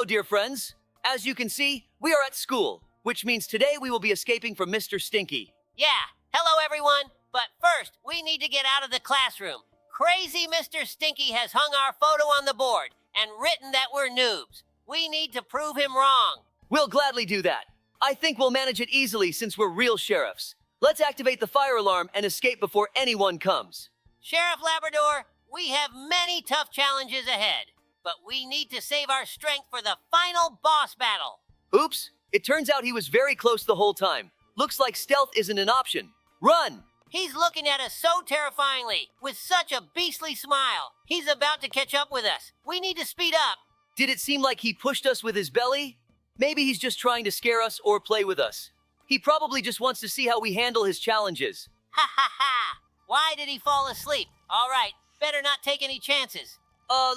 Hello, dear friends. As you can see, we are at school, which means today we will be escaping from Mr. Stinky. Yeah, hello everyone. But first, we need to get out of the classroom. Crazy Mr. Stinky has hung our photo on the board and written that we're noobs. We need to prove him wrong. We'll gladly do that. I think we'll manage it easily since we're real sheriffs. Let's activate the fire alarm and escape before anyone comes. Sheriff Labrador, we have many tough challenges ahead, but we need to save our strength for the final boss battle. Oops, it turns out he was very close the whole time. Looks like stealth isn't an option. Run! He's looking at us so terrifyingly, with such a beastly smile. He's about to catch up with us. We need to speed up. Did it seem like he pushed us with his belly? Maybe he's just trying to scare us or play with us. He probably just wants to see how we handle his challenges. Ha ha ha! Why did he fall asleep? All right, better not take any chances.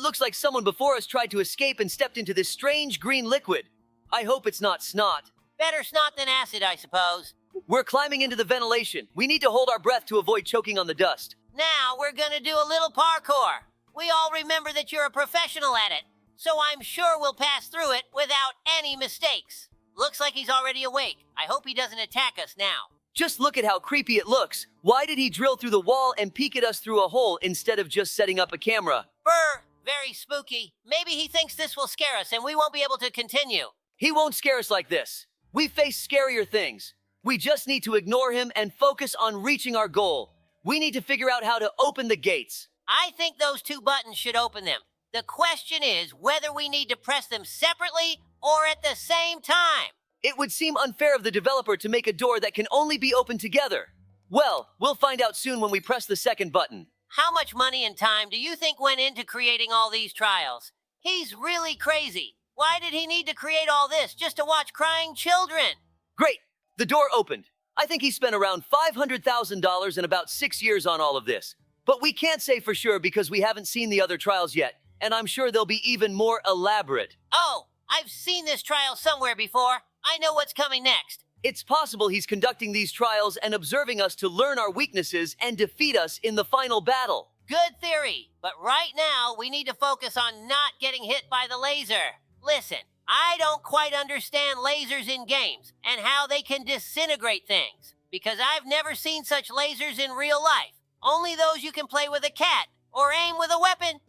Looks like someone before us tried to escape and stepped into this strange green liquid. I hope it's not snot. Better snot than acid, I suppose. We're climbing into the ventilation. We need to hold our breath to avoid choking on the dust. Now we're gonna do a little parkour. We all remember that you're a professional at it, so I'm sure we'll pass through it without any mistakes. Looks like he's already awake. I hope he doesn't attack us now. Just look at how creepy it looks. Why did he drill through the wall and peek at us through a hole instead of just setting up a camera? Brr, very spooky. Maybe he thinks this will scare us and we won't be able to continue. He won't scare us like this. We face scarier things. We just need to ignore him and focus on reaching our goal. We need to figure out how to open the gates. I think those two buttons should open them. The question is whether we need to press them separately or at the same time. It would seem unfair of the developer to make a door that can only be opened together. Well, we'll find out soon when we press the second button. How much money and time do you think went into creating all these trials? He's really crazy. Why did he need to create all this just to watch crying children? Great! The door opened. I think he spent around $500,000 in about 6 years on all of this. But we can't say for sure because we haven't seen the other trials yet, and I'm sure they'll be even more elaborate. Oh, I've seen this trial somewhere before. I know what's coming next. It's possible he's conducting these trials and observing us to learn our weaknesses and defeat us in the final battle. Good theory, but right now we need to focus on not getting hit by the laser. Listen, I don't quite understand lasers in games and how they can disintegrate things, because I've never seen such lasers in real life. Only those you can play with a cat or aim with a weapon.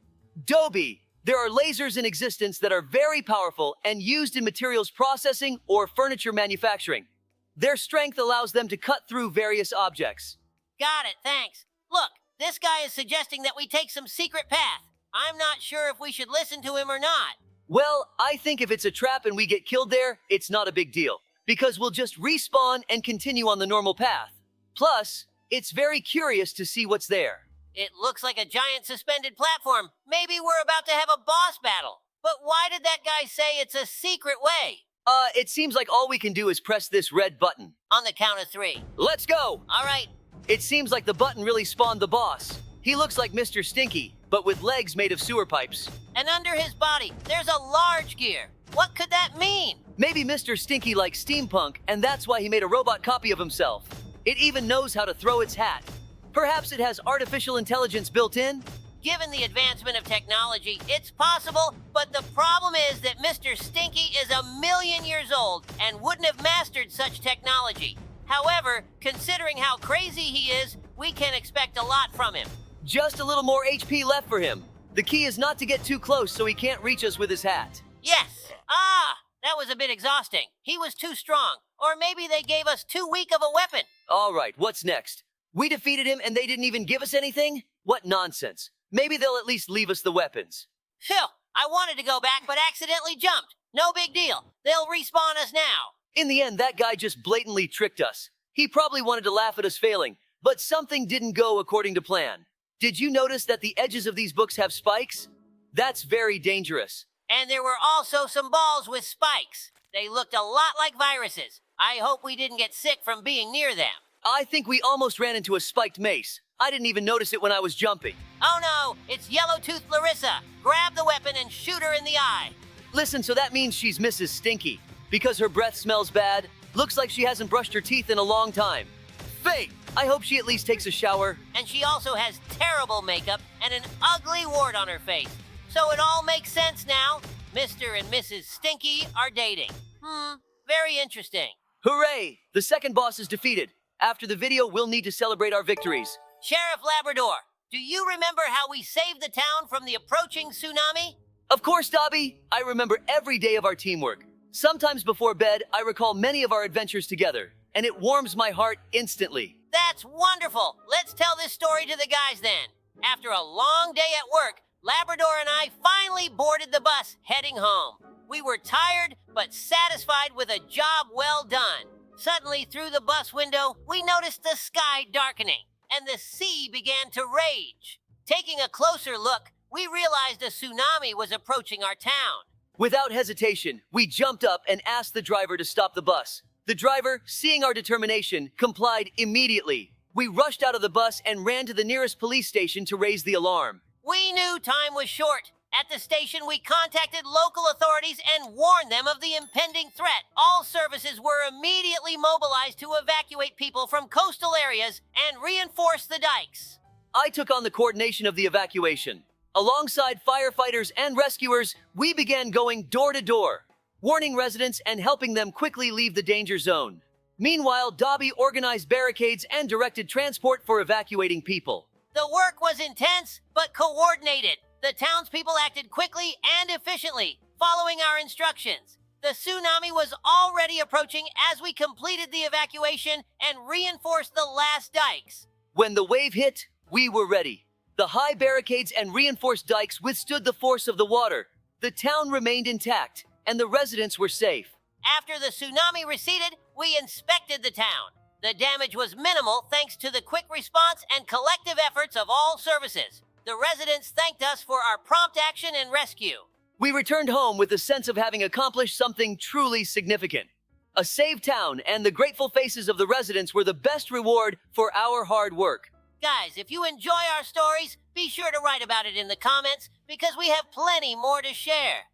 Dobie, there are lasers in existence that are very powerful and used in materials processing or furniture manufacturing. Their strength allows them to cut through various objects. Got it, thanks. Look, this guy is suggesting that we take some secret path. I'm not sure if we should listen to him or not. Well, I think if it's a trap and we get killed there, it's not a big deal, because we'll just respawn and continue on the normal path. Plus, it's very curious to see what's there. It looks like a giant suspended platform. Maybe we're about to have a boss battle. But why did that guy say it's a secret way? It seems like all we can do is press this red button. On the count of 3. Let's go! All right. It seems like the button really spawned the boss. He looks like Mr. Stinky, but with legs made of sewer pipes. And under his body, there's a large gear. What could that mean? Maybe Mr. Stinky likes steampunk, and that's why he made a robot copy of himself. It even knows how to throw its hat. Perhaps it has artificial intelligence built in? Given the advancement of technology, it's possible, but the problem is that Mr. Stinky is 1,000,000 years old and wouldn't have mastered such technology. However, considering how crazy he is, we can expect a lot from him. Just a little more HP left for him. The key is not to get too close so he can't reach us with his hat. Yes! That was a bit exhausting. He was too strong. Or maybe they gave us too weak of a weapon. All right, what's next? We defeated him and they didn't even give us anything? What nonsense. Maybe they'll at least leave us the weapons. Phew, I wanted to go back but accidentally jumped. No big deal. They'll respawn us now. In the end, that guy just blatantly tricked us. He probably wanted to laugh at us failing, but something didn't go according to plan. Did you notice that the edges of these books have spikes? That's very dangerous. And there were also some balls with spikes. They looked a lot like viruses. I hope we didn't get sick from being near them. I think we almost ran into a spiked mace. I didn't even notice it when I was jumping. Oh no, it's Yellow-Toothed Larissa. Grab the weapon and shoot her in the eye. Listen, so that means she's Mrs. Stinky. Because her breath smells bad, looks like she hasn't brushed her teeth in a long time. Fate! I hope she at least takes a shower. And she also has terrible makeup and an ugly wart on her face. So it all makes sense now. Mr. and Mrs. Stinky are dating. Very interesting. Hooray! The second boss is defeated. After the video, we'll need to celebrate our victories. Sheriff Labrador, do you remember how we saved the town from the approaching tsunami? Of course, Dobie. I remember every day of our teamwork. Sometimes before bed, I recall many of our adventures together, and it warms my heart instantly. That's wonderful. Let's tell this story to the guys then. After a long day at work, Labrador and I finally boarded the bus heading home. We were tired, but satisfied with a job well done. Suddenly, through the bus window, we noticed the sky darkening, and the sea began to rage. Taking a closer look, we realized a tsunami was approaching our town. Without hesitation, we jumped up and asked the driver to stop the bus. The driver, seeing our determination, complied immediately. We rushed out of the bus and ran to the nearest police station to raise the alarm. We knew time was short. At the station, we contacted local authorities and warned them of the impending threat. All services were immediately mobilized to evacuate people from coastal areas and reinforce the dikes. I took on the coordination of the evacuation. Alongside firefighters and rescuers, we began going door to door, warning residents and helping them quickly leave the danger zone. Meanwhile, Dobie organized barricades and directed transport for evacuating people. The work was intense, but coordinated. The townspeople acted quickly and efficiently, following our instructions. The tsunami was already approaching as we completed the evacuation and reinforced the last dikes. When the wave hit, we were ready. The high barricades and reinforced dikes withstood the force of the water. The town remained intact, and the residents were safe. After the tsunami receded, we inspected the town. The damage was minimal thanks to the quick response and collective efforts of all services. The residents thanked us for our prompt action and rescue. We returned home with the sense of having accomplished something truly significant. A saved town and the grateful faces of the residents were the best reward for our hard work. Guys, if you enjoy our stories, be sure to write about it in the comments because we have plenty more to share.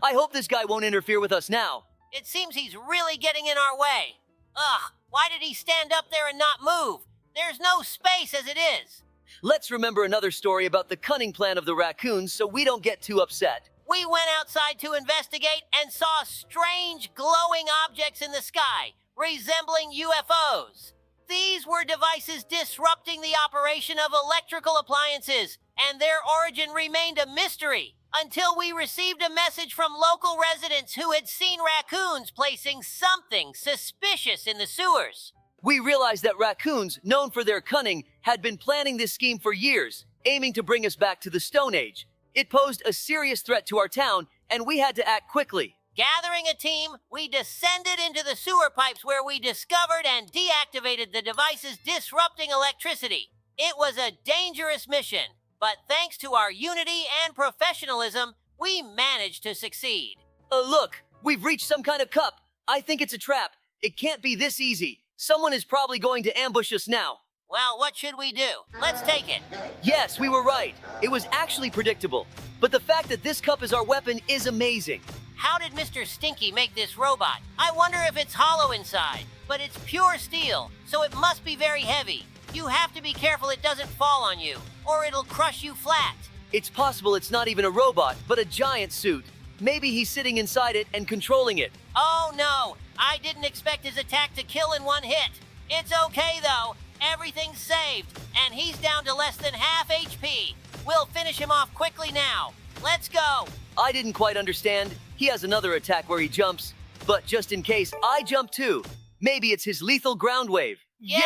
I hope this guy won't interfere with us now. It seems he's really getting in our way. Ugh, why did he stand up there and not move? There's no space as it is. Let's remember another story about the cunning plan of the raccoons so we don't get too upset. We went outside to investigate and saw strange glowing objects in the sky, resembling UFOs. These were devices disrupting the operation of electrical appliances, and their origin remained a mystery until we received a message from local residents who had seen raccoons placing something suspicious in the sewers. We realized that raccoons, known for their cunning, had been planning this scheme for years, aiming to bring us back to the Stone Age. It posed a serious threat to our town, and we had to act quickly. Gathering a team, we descended into the sewer pipes where we discovered and deactivated the devices disrupting electricity. It was a dangerous mission, but thanks to our unity and professionalism, we managed to succeed. Look, we've reached some kind of cup. I think it's a trap. It can't be this easy. Someone is probably going to ambush us now. Well, what should we do? Let's take it. Yes, we were right. It was actually predictable. But the fact that this cup is our weapon is amazing. How did Mr. Stinky make this robot? I wonder if it's hollow inside, but it's pure steel, so it must be very heavy. You have to be careful it doesn't fall on you, or it'll crush you flat. It's possible it's not even a robot, but a giant suit. Maybe he's sitting inside it and controlling it. Oh no, I didn't expect his attack to kill in one hit. It's okay though, everything's saved, and he's down to less than half HP. We'll finish him off quickly now. Let's go. I didn't quite understand. He has another attack where he jumps, but just in case, I jump too. Maybe it's his lethal ground wave. Yeah!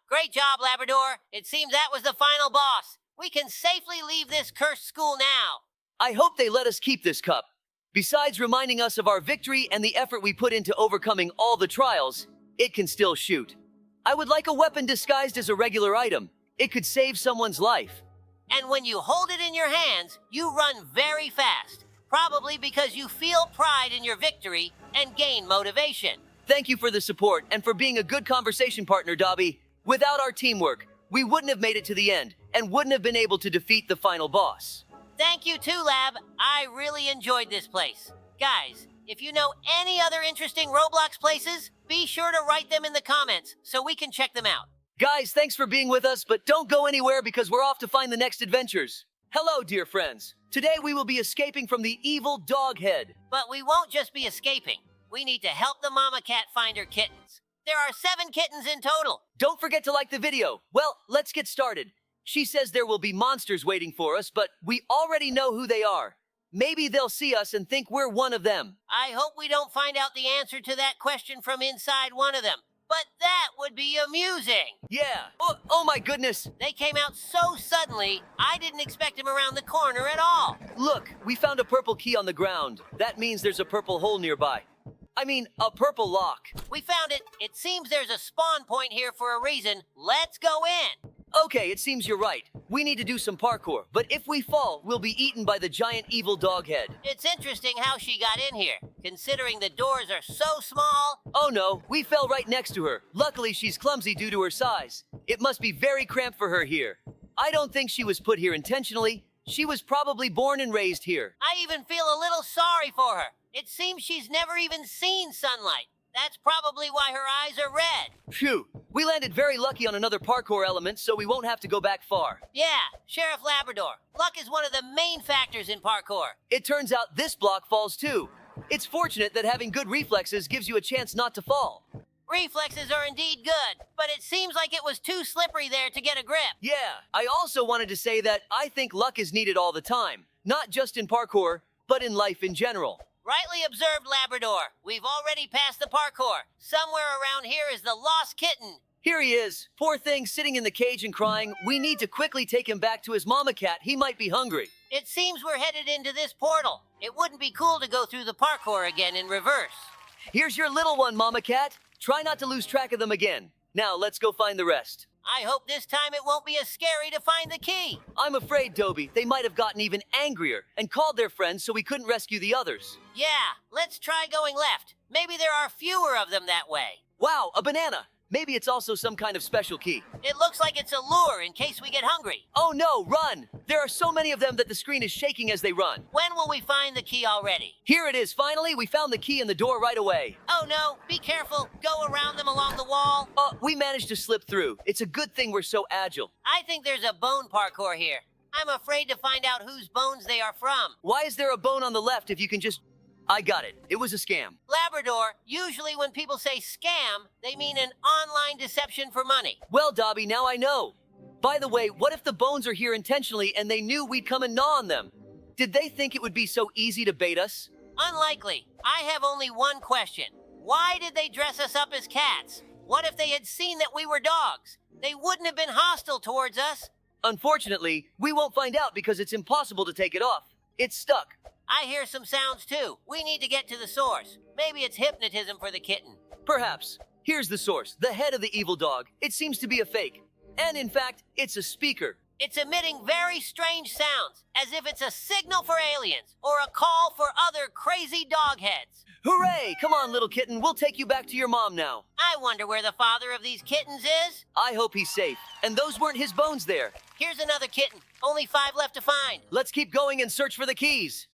Great job, Labrador. It seems that was the final boss. We can safely leave this cursed school now. I hope they let us keep this cup. Besides reminding us of our victory and the effort we put into overcoming all the trials, it can still shoot. I would like a weapon disguised as a regular item. It could save someone's life. And when you hold it in your hands, you run very fast. Probably because you feel pride in your victory and gain motivation. Thank you for the support and for being a good conversation partner, Dobie. Without our teamwork, we wouldn't have made it to the end and wouldn't have been able to defeat the final boss. Thank you too, Lab. I really enjoyed this place. Guys, if you know any other interesting Roblox places, be sure to write them in the comments so we can check them out. Guys, thanks for being with us, but don't go anywhere because we're off to find the next adventures. Hello, dear friends. Today we will be escaping from the evil dog head. But we won't just be escaping. We need to help the mama cat find her kittens. There are 7 kittens in total. Don't forget to like the video. Well, let's get started. She says there will be monsters waiting for us, but we already know who they are. Maybe they'll see us and think we're one of them. I hope we don't find out the answer to that question from inside one of them. But that would be amusing. Yeah. Oh my goodness. They came out so suddenly, I didn't expect them around the corner at all. Look, we found a purple key on the ground. That means there's a purple hole nearby. I mean, a purple lock. We found it. It seems there's a spawn point here for a reason. Let's go in. Okay, it seems you're right. We need to do some parkour, but if we fall, we'll be eaten by the giant evil dog head. It's interesting how she got in here, considering the doors are so small. Oh no, we fell right next to her. Luckily, she's clumsy due to her size. It must be very cramped for her here. I don't think she was put here intentionally. She was probably born and raised here. I even feel a little sorry for her. It seems she's never even seen sunlight. That's probably why her eyes are red. Phew, we landed very lucky on another parkour element, so we won't have to go back far. Yeah, Sheriff Labrador. Luck is one of the main factors in parkour. It turns out this block falls too. It's fortunate that having good reflexes gives you a chance not to fall. Reflexes are indeed good, but it seems like it was too slippery there to get a grip. Yeah, I also wanted to say that I think luck is needed all the time. Not just in parkour, but in life in general. Rightly observed, Labrador. We've already passed the parkour. Somewhere around here is the lost kitten. Here he is. Poor thing, sitting in the cage and crying. We need to quickly take him back to his mama cat. He might be hungry. It seems we're headed into this portal. It wouldn't be cool to go through the parkour again in reverse. Here's your little one, mama cat. Try not to lose track of them again. Now, let's go find the rest. I hope this time it won't be as scary to find the key. I'm afraid, Dobie, they might have gotten even angrier and called their friends so we couldn't rescue the others. Yeah, let's try going left. Maybe there are fewer of them that way. Wow, a banana. Maybe it's also some kind of special key. It looks like it's a lure in case we get hungry. Oh no, run! There are so many of them that the screen is shaking as they run. When will we find the key already? Here it is, finally. We found the key in the door right away. Oh no, be careful. Go around them along the wall. We managed to slip through. It's a good thing we're so agile. I think there's a bone parkour here. I'm afraid to find out whose bones they are from. Why is there a bone on the left if you can just... I got it. It was a scam. Labrador, usually when people say scam, they mean an online deception for money. Well, Dobie, now I know. By the way, what if the bones are here intentionally and they knew we'd come and gnaw on them? Did they think it would be so easy to bait us? Unlikely. I have only one question. Why did they dress us up as cats? What if they had seen that we were dogs? They wouldn't have been hostile towards us. Unfortunately, we won't find out because it's impossible to take it off. It's stuck. I hear some sounds too. We need to get to the source. Maybe it's hypnotism for the kitten. Perhaps. Here's the source, the head of the evil dog. It seems to be a fake. And in fact, it's a speaker. It's emitting very strange sounds, as if it's a signal for aliens or a call for other crazy dog heads. Hooray! Come on, little kitten. We'll take you back to your mom now. I wonder where the father of these kittens is. I hope he's safe. And those weren't his bones there. Here's another kitten. Only 5 left to find. Let's keep going and search for the keys.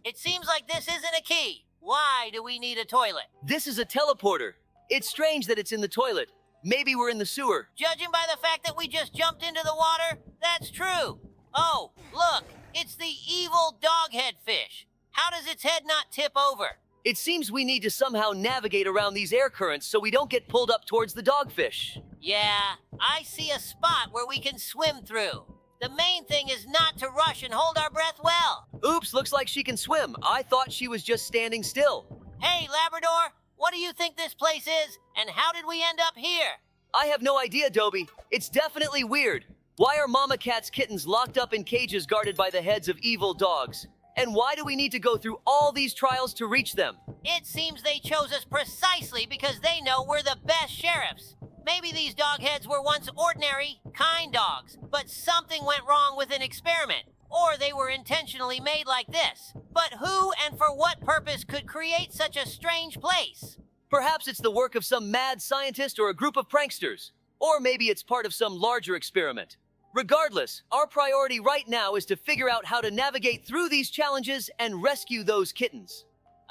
It seems like this isn't a key. Why do we need a toilet? This is a teleporter. It's strange that it's in the toilet. Maybe we're in the sewer. Judging by the fact that we just jumped into the water, that's true. Oh, look, it's the evil doghead fish. How does its head not tip over? It seems we need to somehow navigate around these air currents so we don't get pulled up towards the dogfish. Yeah, I see a spot where we can swim through. The main thing is not to rush and hold our breath well. Oops, looks like she can swim. I thought she was just standing still. Hey, Labrador, what do you think this place is, and how did we end up here? I have no idea, Dobie. It's definitely weird. Why are mama cat's kittens locked up in cages guarded by the heads of evil dogs? And why do we need to go through all these trials to reach them? It seems they chose us precisely because they know we're the best sheriffs. Maybe these dogheads were once ordinary, kind dogs, but something went wrong with an experiment. Or they were intentionally made like this. But who and for what purpose could create such a strange place? Perhaps it's the work of some mad scientist or a group of pranksters. Or maybe it's part of some larger experiment. Regardless, our priority right now is to figure out how to navigate through these challenges and rescue those kittens.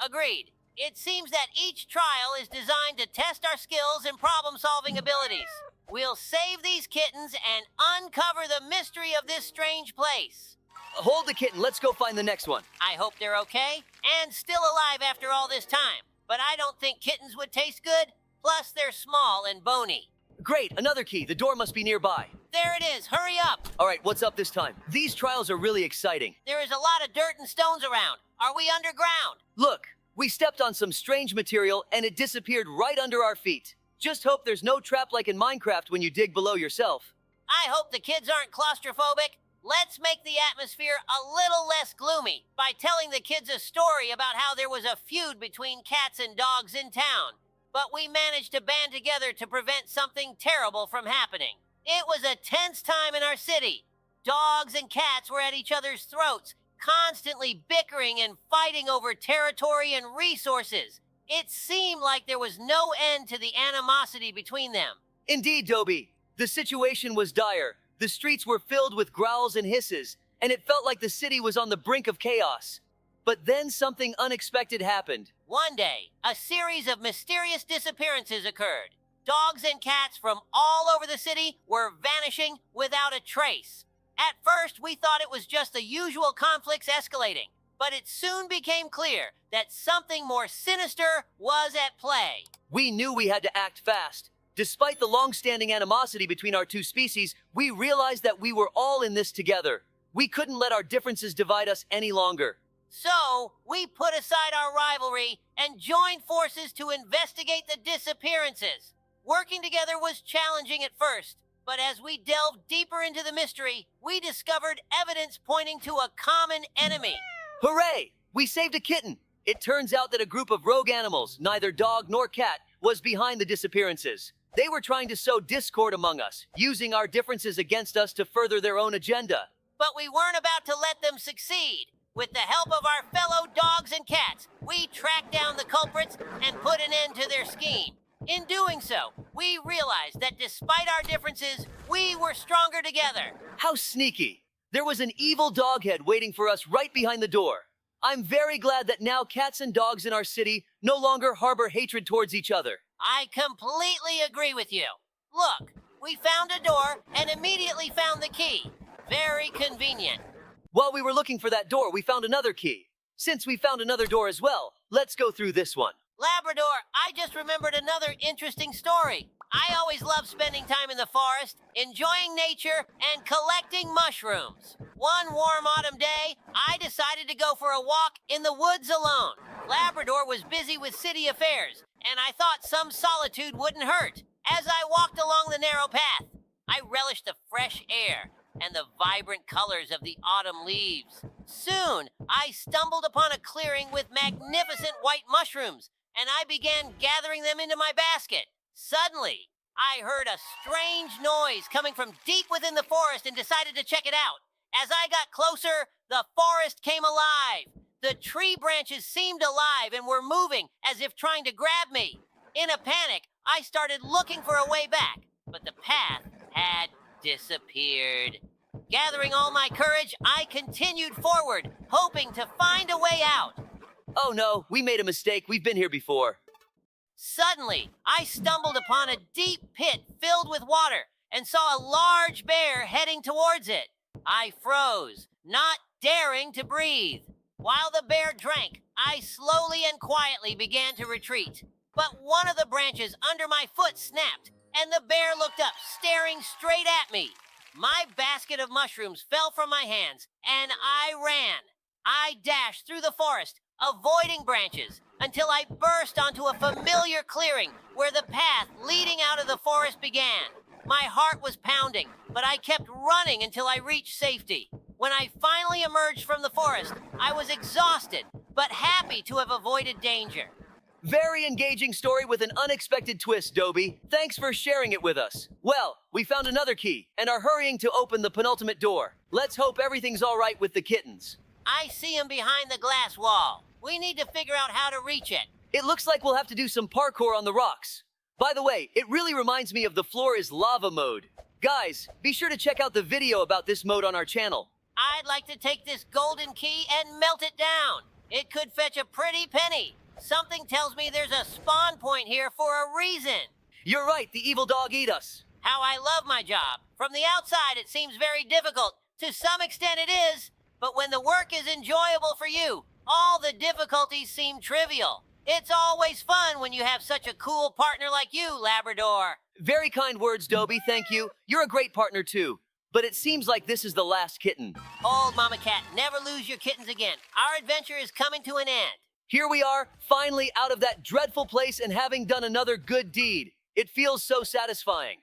Agreed. It seems that each trial is designed to test our skills and problem-solving abilities. We'll save these kittens and uncover the mystery of this strange place. Hold the kitten, let's go find the next one. I hope they're okay and still alive after all this time. But I don't think kittens would taste good. Plus, they're small and bony. Great, another key. The door must be nearby. There it is. Hurry up. All right, what's up this time? These trials are really exciting. There is a lot of dirt and stones around. Are we underground? Look, we stepped on some strange material and it disappeared right under our feet. Just hope there's no trap like in Minecraft when you dig below yourself. I hope the kids aren't claustrophobic. Let's make the atmosphere a little less gloomy by telling the kids a story about how there was a feud between cats and dogs in town. But we managed to band together to prevent something terrible from happening. It was a tense time in our city. Dogs and cats were at each other's throats, constantly bickering and fighting over territory and resources. It seemed like there was no end to the animosity between them. Indeed, Dobie. The situation was dire. The streets were filled with growls and hisses, and it felt like the city was on the brink of chaos. But then something unexpected happened. One day, a series of mysterious disappearances occurred. Dogs and cats from all over the city were vanishing without a trace. At first, we thought it was just the usual conflicts escalating, but it soon became clear that something more sinister was at play. We knew we had to act fast. Despite the long-standing animosity between our two species, we realized that we were all in this together. We couldn't let our differences divide us any longer. So, we put aside our rivalry and joined forces to investigate the disappearances. Working together was challenging at first, but as we delved deeper into the mystery, we discovered evidence pointing to a common enemy. Hooray! We saved a kitten! It turns out that a group of rogue animals, neither dog nor cat, was behind the disappearances. They were trying to sow discord among us, using our differences against us to further their own agenda. But we weren't about to let them succeed. With the help of our fellow dogs and cats, we tracked down the culprits and put an end to their scheme. In doing so, we realized that despite our differences, we were stronger together. How sneaky! There was an evil doghead waiting for us right behind the door. I'm very glad that now cats and dogs in our city no longer harbor hatred towards each other. I completely agree with you. Look, we found a door and immediately found the key. Very convenient. While we were looking for that door, we found another key. Since we found another door as well, let's go through this one. Labrador, I just remembered another interesting story. I always love spending time in the forest, enjoying nature, and collecting mushrooms. One warm autumn day, I decided to go for a walk in the woods alone. Labrador was busy with city affairs, and I thought some solitude wouldn't hurt. As I walked along the narrow path, I relished the fresh air and the vibrant colors of the autumn leaves. Soon, I stumbled upon a clearing with magnificent white mushrooms, and I began gathering them into my basket. Suddenly, I heard a strange noise coming from deep within the forest and decided to check it out. As I got closer, the forest came alive. The tree branches seemed alive and were moving as if trying to grab me. In a panic, I started looking for a way back, but the path had disappeared. Gathering all my courage, I continued forward, hoping to find a way out. Oh no, we made a mistake. We've been here before. Suddenly, I stumbled upon a deep pit filled with water and saw a large bear heading towards it. I froze, not daring to breathe. While the bear drank, I slowly and quietly began to retreat. But one of the branches under my foot snapped, and the bear looked up, staring straight at me. My basket of mushrooms fell from my hands, and I ran. I dashed through the forest, avoiding branches, until I burst onto a familiar clearing where the path leading out of the forest began. My heart was pounding, but I kept running until I reached safety. When I finally emerged from the forest, I was exhausted, but happy to have avoided danger. Very engaging story with an unexpected twist, Dobie. Thanks for sharing it with us. Well, we found another key and are hurrying to open the penultimate door. Let's hope everything's all right with the kittens. I see him behind the glass wall. We need to figure out how to reach it. It looks like we'll have to do some parkour on the rocks. By the way, it really reminds me of the floor is lava mode. Guys, be sure to check out the video about this mode on our channel. I'd like to take this golden key and melt it down. It could fetch a pretty penny. Something tells me there's a spawn point here for a reason. You're right, the evil dog ate us. How I love my job. From the outside, it seems very difficult. To some extent, it is. But when the work is enjoyable for you, all the difficulties seem trivial. It's always fun when you have such a cool partner like you, Labrador. Very kind words, Dobie, thank you. You're a great partner, too. But it seems like this is the last kitten. Old Mama Cat, never lose your kittens again. Our adventure is coming to an end. Here we are, finally out of that dreadful place and having done another good deed. It feels so satisfying.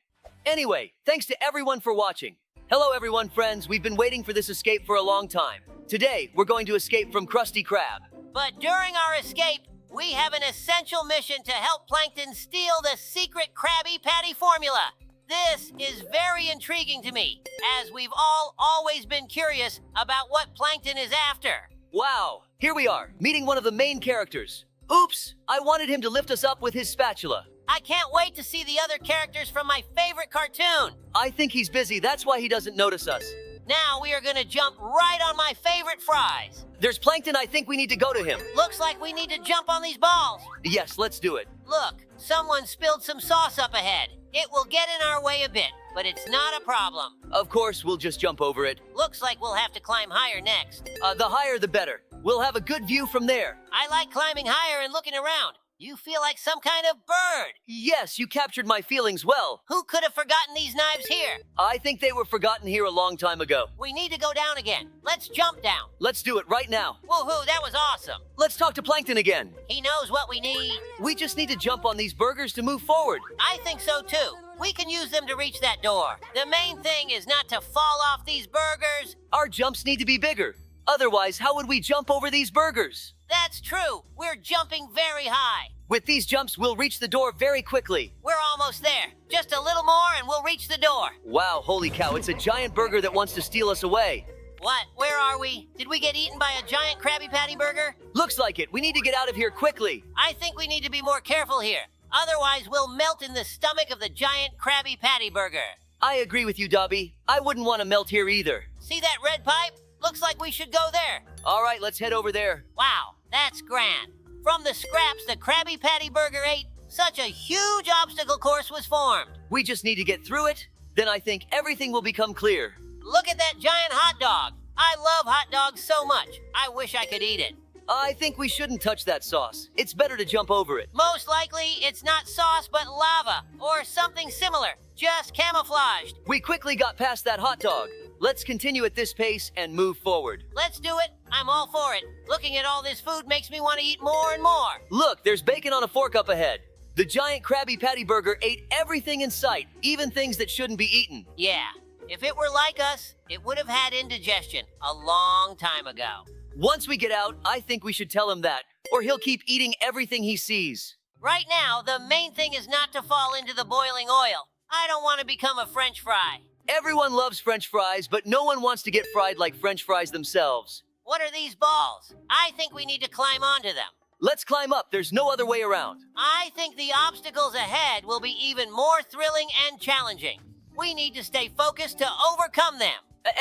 Anyway, thanks to everyone for watching. Hello everyone, friends. We've been waiting for this escape for a long time. Today, we're going to escape from Krusty Krab. But during our escape, we have an essential mission to help Plankton steal the secret Krabby Patty formula. This is very intriguing to me, as we've all always been curious about what Plankton is after. Wow, here we are, meeting one of the main characters. Oops, I wanted him to lift us up with his spatula. I can't wait to see the other characters from my favorite cartoon. I think he's busy, that's why he doesn't notice us. Now we are gonna jump right on my favorite fries. There's Plankton, I think we need to go to him. Looks like we need to jump on these balls. Yes, let's do it. Look, someone spilled some sauce up ahead. It will get in our way a bit, but it's not a problem. Of course, we'll just jump over it. Looks like we'll have to climb higher next. The higher the better. We'll have a good view from there. I like climbing higher and looking around. You feel like some kind of bird. Yes, you captured my feelings well. Who could have forgotten these knives here? I think they were forgotten here a long time ago. We need to go down again. Let's jump down. Let's do it right now. Woohoo, that was awesome. Let's talk to Plankton again. He knows what we need. We just need to jump on these burgers to move forward. I think so too. We can use them to reach that door. The main thing is not to fall off these burgers. Our jumps need to be bigger. Otherwise, how would we jump over these burgers? That's true. We're jumping very high. With these jumps, we'll reach the door very quickly. We're almost there. Just a little more and we'll reach the door. Wow, holy cow, it's a giant burger that wants to steal us away. What? Where are we? Did we get eaten by a giant Krabby Patty burger? Looks like it. We need to get out of here quickly. I think we need to be more careful here. Otherwise, we'll melt in the stomach of the giant Krabby Patty burger. I agree with you, Dobie. I wouldn't want to melt here either. See that red pipe? Looks like we should go there. All right, let's head over there. Wow, that's grand. From the scraps the Krabby Patty burger ate, such a huge obstacle course was formed. We just need to get through it. Then I think everything will become clear. Look at that giant hot dog. I love hot dogs so much. I wish I could eat it. I think we shouldn't touch that sauce. It's better to jump over it. Most likely, it's not sauce but lava, or something similar, just camouflaged. We quickly got past that hot dog. Let's continue at this pace and move forward. Let's do it. I'm all for it. Looking at all this food makes me want to eat more and more. Look, there's bacon on a fork up ahead. The giant Krabby Patty burger ate everything in sight, even things that shouldn't be eaten. Yeah, if it were like us, it would have had indigestion a long time ago. Once we get out, I think we should tell him that, or he'll keep eating everything he sees. Right now, the main thing is not to fall into the boiling oil. I don't want to become a French fry. Everyone loves French fries, but no one wants to get fried like French fries themselves. What are these balls? I think we need to climb onto them. Let's climb up. There's no other way around. I think the obstacles ahead will be even more thrilling and challenging. We need to stay focused to overcome them.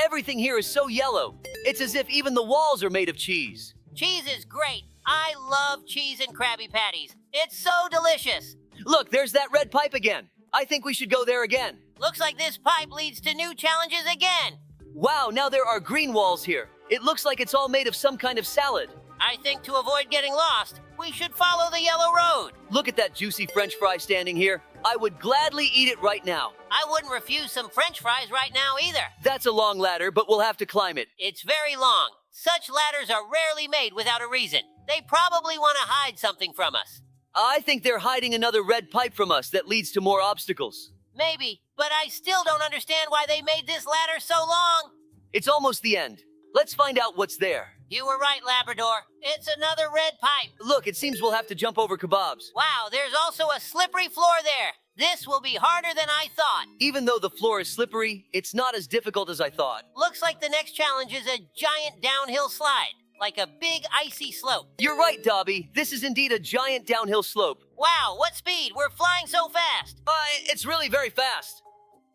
Everything here is so yellow. It's as if even the walls are made of cheese. Cheese is great. I love cheese and Krabby Patties. It's so delicious. Look, there's that red pipe again. I think we should go there again. Looks like this pipe leads to new challenges again. Wow, now there are green walls here. It looks like it's all made of some kind of salad. I think to avoid getting lost, we should follow the yellow road. Look at that juicy French fry standing here. I would gladly eat it right now. I wouldn't refuse some French fries right now either. That's a long ladder, but we'll have to climb it. It's very long. Such ladders are rarely made without a reason. They probably want to hide something from us. I think they're hiding another red pipe from us that leads to more obstacles. Maybe, but I still don't understand why they made this ladder so long. It's almost the end. Let's find out what's there. You were right, Labrador. It's another red pipe. Look, it seems we'll have to jump over kebabs. Wow, there's also a slippery floor there. This will be harder than I thought. Even though the floor is slippery, it's not as difficult as I thought. Looks like the next challenge is a giant downhill slide, like a big icy slope. You're right, Dobie. This is indeed a giant downhill slope. Wow, what speed? We're flying so fast. It's really very fast.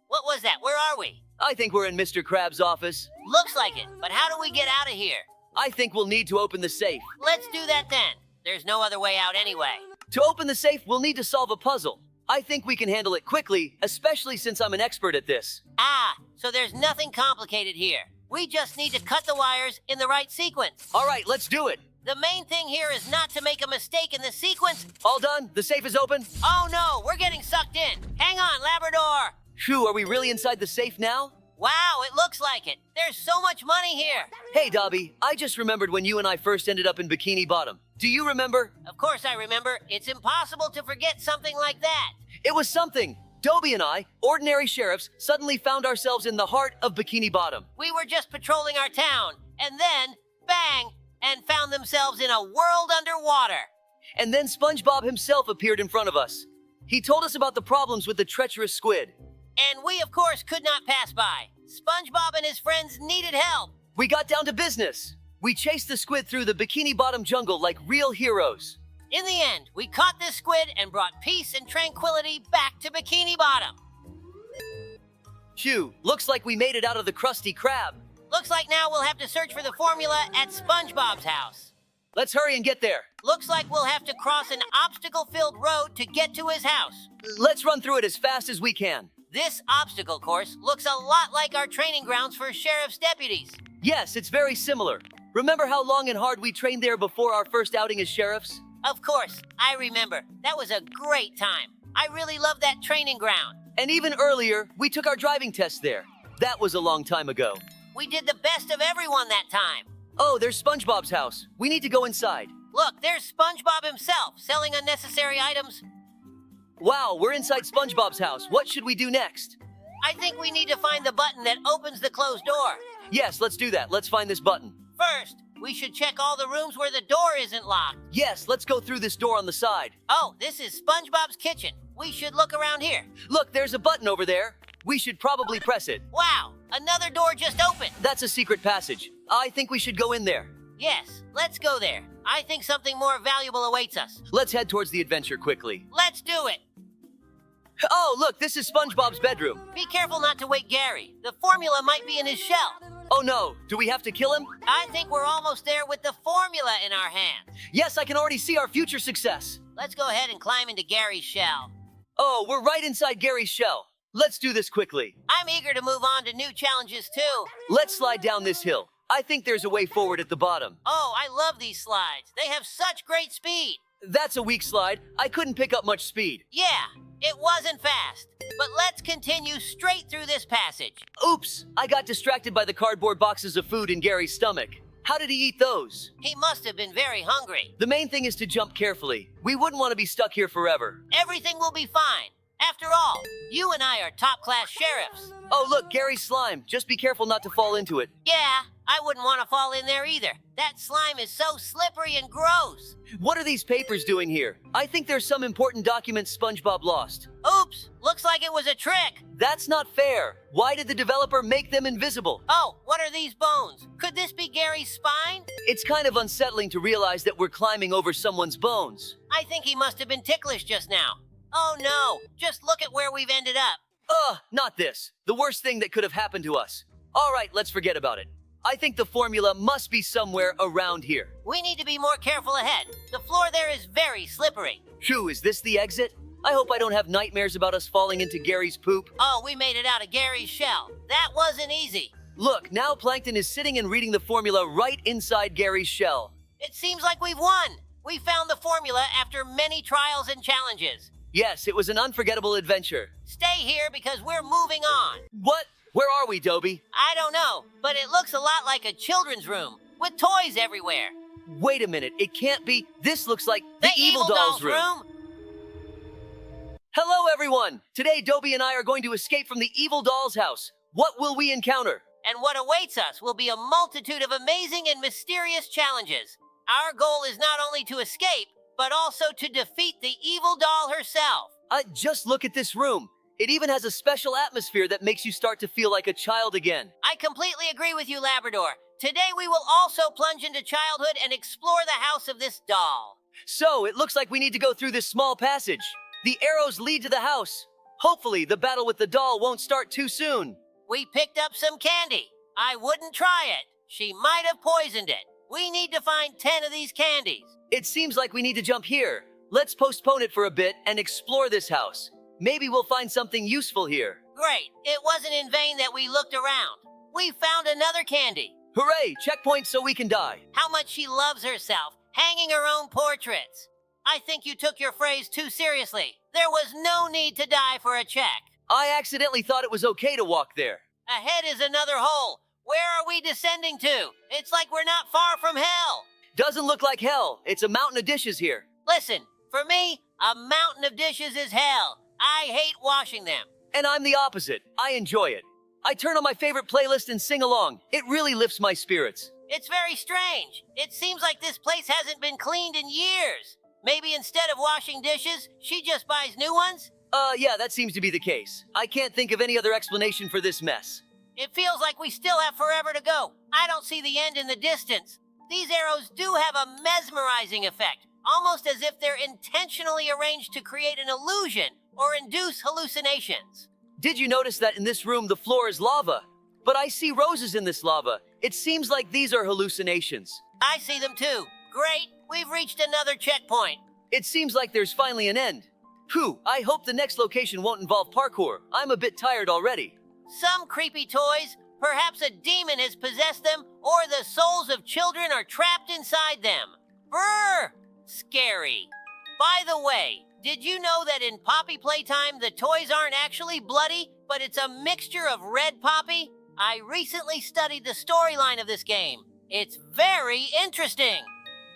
What was that? Where are we? I think we're in Mr. Krabs' office. Looks like it, but how do we get out of here? I think we'll need to open the safe. Let's do that then. There's no other way out anyway. To open the safe, we'll need to solve a puzzle. I think we can handle it quickly, especially since I'm an expert at this. Ah, so there's nothing complicated here. We just need to cut the wires in the right sequence. All right, let's do it. The main thing here is not to make a mistake in the sequence. All done? The safe is open? Oh no, we're getting sucked in. Hang on, Labrador. Phew, are we really inside the safe now? Wow, it looks like it. There's so much money here. Hey, Dobie, I just remembered when you and I first ended up in Bikini Bottom. Do you remember? Of course I remember. It's impossible to forget something like that. It was something. Dobie and I, ordinary sheriffs, suddenly found ourselves in the heart of Bikini Bottom. We were just patrolling our town, and then, bang, and found themselves in a world underwater. And then SpongeBob himself appeared in front of us. He told us about the problems with the treacherous squid. And we, of course, could not pass by. SpongeBob and his friends needed help. We got down to business. We chased the squid through the Bikini Bottom jungle like real heroes. In the end, we caught this squid and brought peace and tranquility back to Bikini Bottom. Phew, looks like we made it out of the Krusty Krab. Looks like now we'll have to search for the formula at SpongeBob's house. Let's hurry and get there. Looks like we'll have to cross an obstacle-filled road to get to his house. Let's run through it as fast as we can. This obstacle course looks a lot like our training grounds for sheriff's deputies. Yes, it's very similar. Remember how long and hard we trained there before our first outing as sheriffs? Of course, I remember. That was a great time. I really loved that training ground. And even earlier, we took our driving test there. That was a long time ago. We did the best of everyone that time. Oh, there's SpongeBob's house. We need to go inside. Look, there's SpongeBob himself, selling unnecessary items. Wow, we're inside SpongeBob's house. What should we do next? I think we need to find the button that opens the closed door. Yes, let's do that. Let's find this button. First, we should check all the rooms where the door isn't locked. Yes, let's go through this door on the side. Oh, this is SpongeBob's kitchen. We should look around here. Look, there's a button over there. We should probably press it. Wow, another door just opened. That's a secret passage. I think we should go in there. Yes, let's go there. I think something more valuable awaits us. Let's head towards the adventure quickly. Let's do it. Oh, look, this is SpongeBob's bedroom. Be careful not to wake Gary. The formula might be in his shell. Oh no, do we have to kill him? I think we're almost there with the formula in our hands. Yes, I can already see our future success. Let's go ahead and climb into Gary's shell. Oh, we're right inside Gary's shell. Let's do this quickly. I'm eager to move on to new challenges too. Let's slide down this hill. I think there's a way forward at the bottom. Oh, I love these slides. They have such great speed. That's a weak slide. I couldn't pick up much speed. Yeah, it wasn't fast. But let's continue straight through this passage. Oops, I got distracted by the cardboard boxes of food in Gary's stomach. How did he eat those? He must have been very hungry. The main thing is to jump carefully. We wouldn't want to be stuck here forever. Everything will be fine. After all, you and I are top-class sheriffs. Oh, look, Gary's slime. Just be careful not to fall into it. Yeah, I wouldn't want to fall in there either. That slime is so slippery and gross. What are these papers doing here? I think there's some important documents SpongeBob lost. Oops, looks like it was a trick. That's not fair. Why did the developer make them invisible? Oh, what are these bones? Could this be Gary's spine? It's kind of unsettling to realize that we're climbing over someone's bones. I think he must have been ticklish just now. Oh no, just look at where we've ended up. Ugh, not this. The worst thing that could have happened to us. All right, let's forget about it. I think the formula must be somewhere around here. We need to be more careful ahead. The floor there is very slippery. Phew, is this the exit? I hope I don't have nightmares about us falling into Gary's poop. Oh, we made it out of Gary's shell. That wasn't easy. Look, now Plankton is sitting and reading the formula right inside Gary's shell. It seems like we've won. We found the formula after many trials and challenges. Yes, it was an unforgettable adventure. Stay here because we're moving on. What? Where are we, Dobie? I don't know, but it looks a lot like a children's room with toys everywhere. Wait a minute, it can't be. This looks like the Evil Doll's room. Hello, everyone. Today, Dobie and I are going to escape from the Evil Doll's house. What will we encounter? And what awaits us will be a multitude of amazing and mysterious challenges. Our goal is not only to escape, but also to defeat the evil doll herself. Just look at this room. It even has a special atmosphere that makes you start to feel like a child again. I completely agree with you, Labrador. Today we will also plunge into childhood and explore the house of this doll. So, it looks like we need to go through this small passage. The arrows lead to the house. Hopefully, the battle with the doll won't start too soon. We picked up some candy. I wouldn't try it. She might have poisoned it. We need to find 10 of these candies. It seems like we need to jump here. Let's postpone it for a bit and explore this house. Maybe we'll find something useful here. Great. It wasn't in vain that we looked around. We found another candy. Hooray! Checkpoint so we can die. How much she loves herself, hanging her own portraits. I think you took your phrase too seriously. There was no need to die for a check. I accidentally thought it was okay to walk there. Ahead is another hole. Where are we descending to? It's like we're not far from hell. Doesn't look like hell. It's a mountain of dishes here. Listen, for me, a mountain of dishes is hell. I hate washing them. And I'm the opposite. I enjoy it. I turn on my favorite playlist and sing along. It really lifts my spirits. It's very strange. It seems like this place hasn't been cleaned in years. Maybe instead of washing dishes, she just buys new ones? Yeah, that seems to be the case. I can't think of any other explanation for this mess. It feels like we still have forever to go. I don't see the end in the distance. These arrows do have a mesmerizing effect, almost as if they're intentionally arranged to create an illusion or induce hallucinations. Did you notice that in this room the floor is lava? But I see roses in this lava. It seems like these are hallucinations. I see them too. Great, we've reached another checkpoint. It seems like there's finally an end. Phew, I hope the next location won't involve parkour. I'm a bit tired already. Some creepy toys, perhaps a demon has possessed them, or the souls of children are trapped inside them. Brr! Scary. By the way, did you know that in Poppy Playtime, the toys aren't actually bloody, but it's a mixture of red Poppy? I recently studied the storyline of this game. It's very interesting.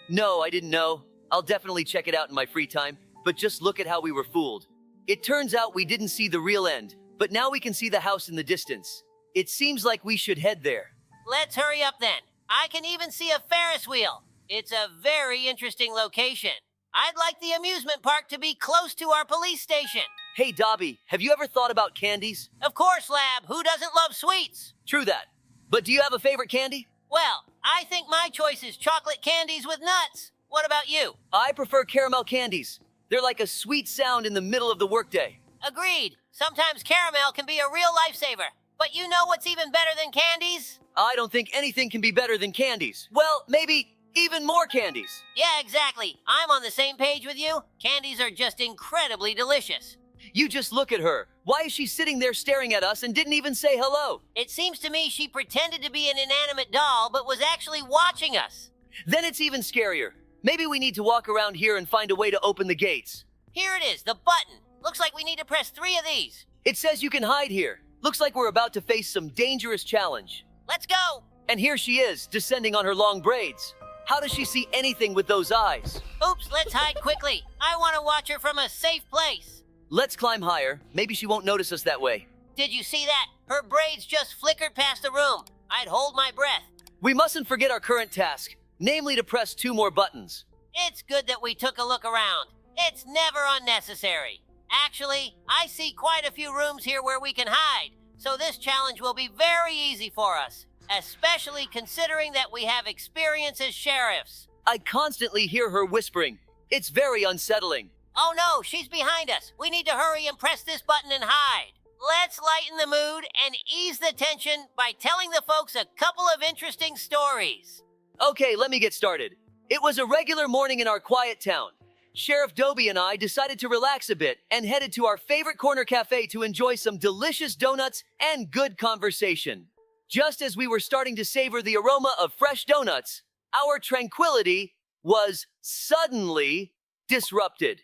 No, I didn't know. I'll definitely check it out in my free time, but just look at how we were fooled. It turns out we didn't see the real end, but now we can see the house in the distance. It seems like we should head there. Let's hurry up then. I can even see a Ferris wheel. It's a very interesting location. I'd like the amusement park to be close to our police station. Hey, Dobby, have you ever thought about candies? Of course, Lab. Who doesn't love sweets? True that. But do you have a favorite candy? Well, I think my choice is chocolate candies with nuts. What about you? I prefer caramel candies. They're like a sweet sound in the middle of the workday. Agreed. Sometimes caramel can be a real lifesaver. But you know what's even better than candies? I don't think anything can be better than candies. Well, maybe even more candies. Yeah, exactly. I'm on the same page with you. Candies are just incredibly delicious. You just look at her. Why is she sitting there staring at us and didn't even say hello? It seems to me she pretended to be an inanimate doll, but was actually watching us. Then it's even scarier. Maybe we need to walk around here and find a way to open the gates. Here it is, the button. Looks like we need to press 3 of these. It says you can hide here. Looks like we're about to face some dangerous challenge. Let's go. And here she is, descending on her long braids. How does she see anything with those eyes? Oops, let's hide quickly. I want to watch her from a safe place. Let's climb higher. Maybe she won't notice us that way. Did you see that? Her braids just flickered past the room. I'd hold my breath. We mustn't forget our current task, namely to press 2 more buttons. It's good that we took a look around. It's never unnecessary. Actually, I see quite a few rooms here where we can hide, so this challenge will be very easy for us, especially considering that we have experience as sheriffs. I constantly hear her whispering. It's very unsettling. Oh no, she's behind us. We need to hurry and press this button and hide. Let's lighten the mood and ease the tension by telling the folks a couple of interesting stories. Okay, let me get started. It was a regular morning in our quiet town. Sheriff Dobie and I decided to relax a bit and headed to our favorite corner cafe to enjoy some delicious donuts and good conversation. Just as we were starting to savor the aroma of fresh donuts, our tranquility was suddenly disrupted.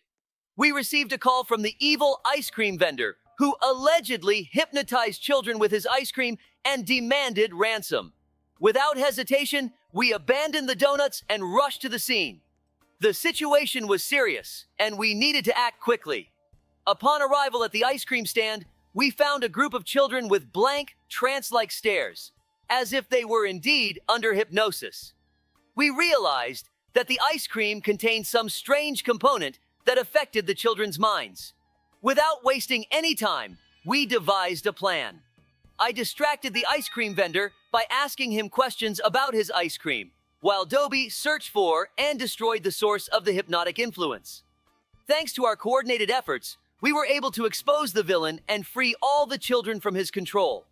We received a call from the evil ice cream vendor who allegedly hypnotized children with his ice cream and demanded ransom. Without hesitation, we abandoned the donuts and rushed to the scene. The situation was serious, and we needed to act quickly. Upon arrival at the ice cream stand, we found a group of children with blank, trance-like stares, as if they were indeed under hypnosis. We realized that the ice cream contained some strange component that affected the children's minds. Without wasting any time, we devised a plan. I distracted the ice cream vendor by asking him questions about his ice cream, while Dobie searched for and destroyed the source of the hypnotic influence. Thanks to our coordinated efforts, we were able to expose the villain and free all the children from his control.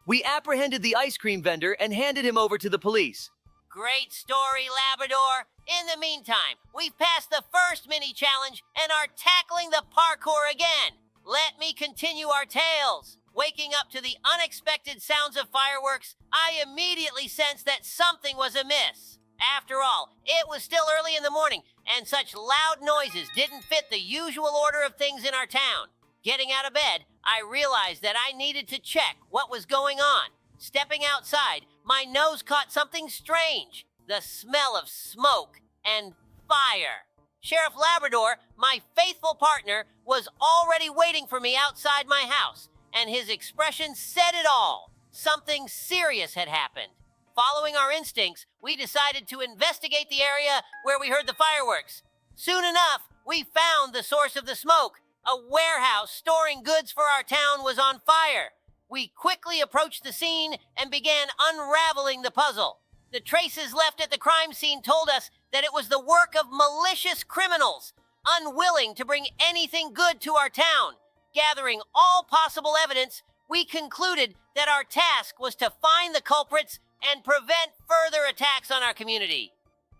We apprehended the ice cream vendor and handed him over to the police. Great story, Labrador. In the meantime, we've passed the first mini challenge and are tackling the parkour again. Let me continue our tales. Waking up to the unexpected sounds of fireworks, I immediately sensed that something was amiss. After all, it was still early in the morning, and such loud noises didn't fit the usual order of things in our town. Getting out of bed, I realized that I needed to check what was going on. Stepping outside, my nose caught something strange. The smell of smoke and fire. Sheriff Labrador, my faithful partner, was already waiting for me outside my house, and his expression said it all. Something serious had happened. Following our instincts, we decided to investigate the area where we heard the fireworks. Soon enough, we found the source of the smoke. A warehouse storing goods for our town was on fire. We quickly approached the scene and began unraveling the puzzle. The traces left at the crime scene told us that it was the work of malicious criminals, unwilling to bring anything good to our town. Gathering all possible evidence, we concluded that our task was to find the culprits and prevent further attacks on our community.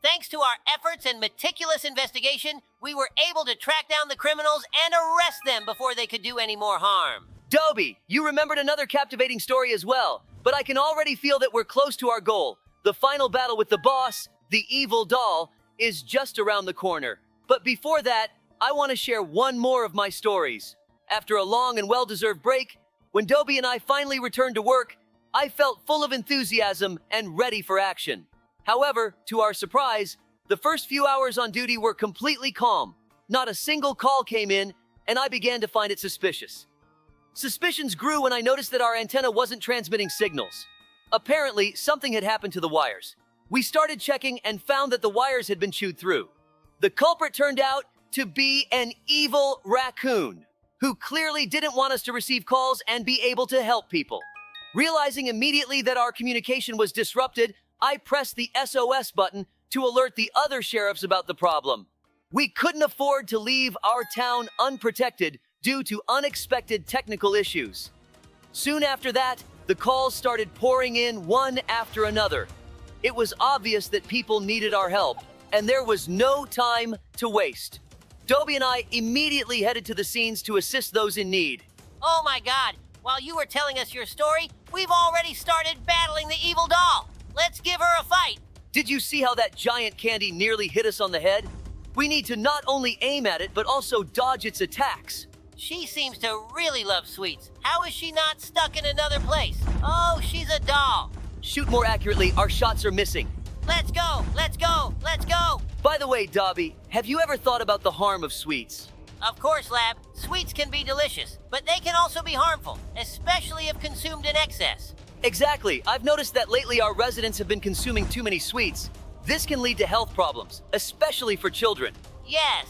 Thanks to our efforts and meticulous investigation, we were able to track down the criminals and arrest them before they could do any more harm. Dobie, you remembered another captivating story as well, but I can already feel that we're close to our goal. The final battle with the boss, the evil doll, is just around the corner. But before that, I want to share one more of my stories. After a long and well-deserved break, when Dobie and I finally returned to work, I felt full of enthusiasm and ready for action. However, to our surprise, the first few hours on duty were completely calm. Not a single call came in, and I began to find it suspicious. Suspicions grew when I noticed that our antenna wasn't transmitting signals. Apparently, something had happened to the wires. We started checking and found that the wires had been chewed through. The culprit turned out to be an evil raccoon, who clearly didn't want us to receive calls and be able to help people. Realizing immediately that our communication was disrupted, I pressed the SOS button to alert the other sheriffs about the problem. We couldn't afford to leave our town unprotected due to unexpected technical issues. Soon after that, the calls started pouring in one after another. It was obvious that people needed our help, and there was no time to waste. Dobie and I immediately headed to the scenes to assist those in need. Oh my God, while you were telling us your story, we've already started battling the evil doll. Let's give her a fight. Did you see how that giant candy nearly hit us on the head? We need to not only aim at it, but also dodge its attacks. She seems to really love sweets. How is she not stuck in another place? Oh, she's a doll. Shoot more accurately, our shots are missing. Let's go, let's go, let's go. By the way, Dobie, have you ever thought about the harm of sweets? Of course, Lab. Sweets can be delicious, but they can also be harmful, especially if consumed in excess. Exactly. I've noticed that lately our residents have been consuming too many sweets. This can lead to health problems, especially for children. Yes,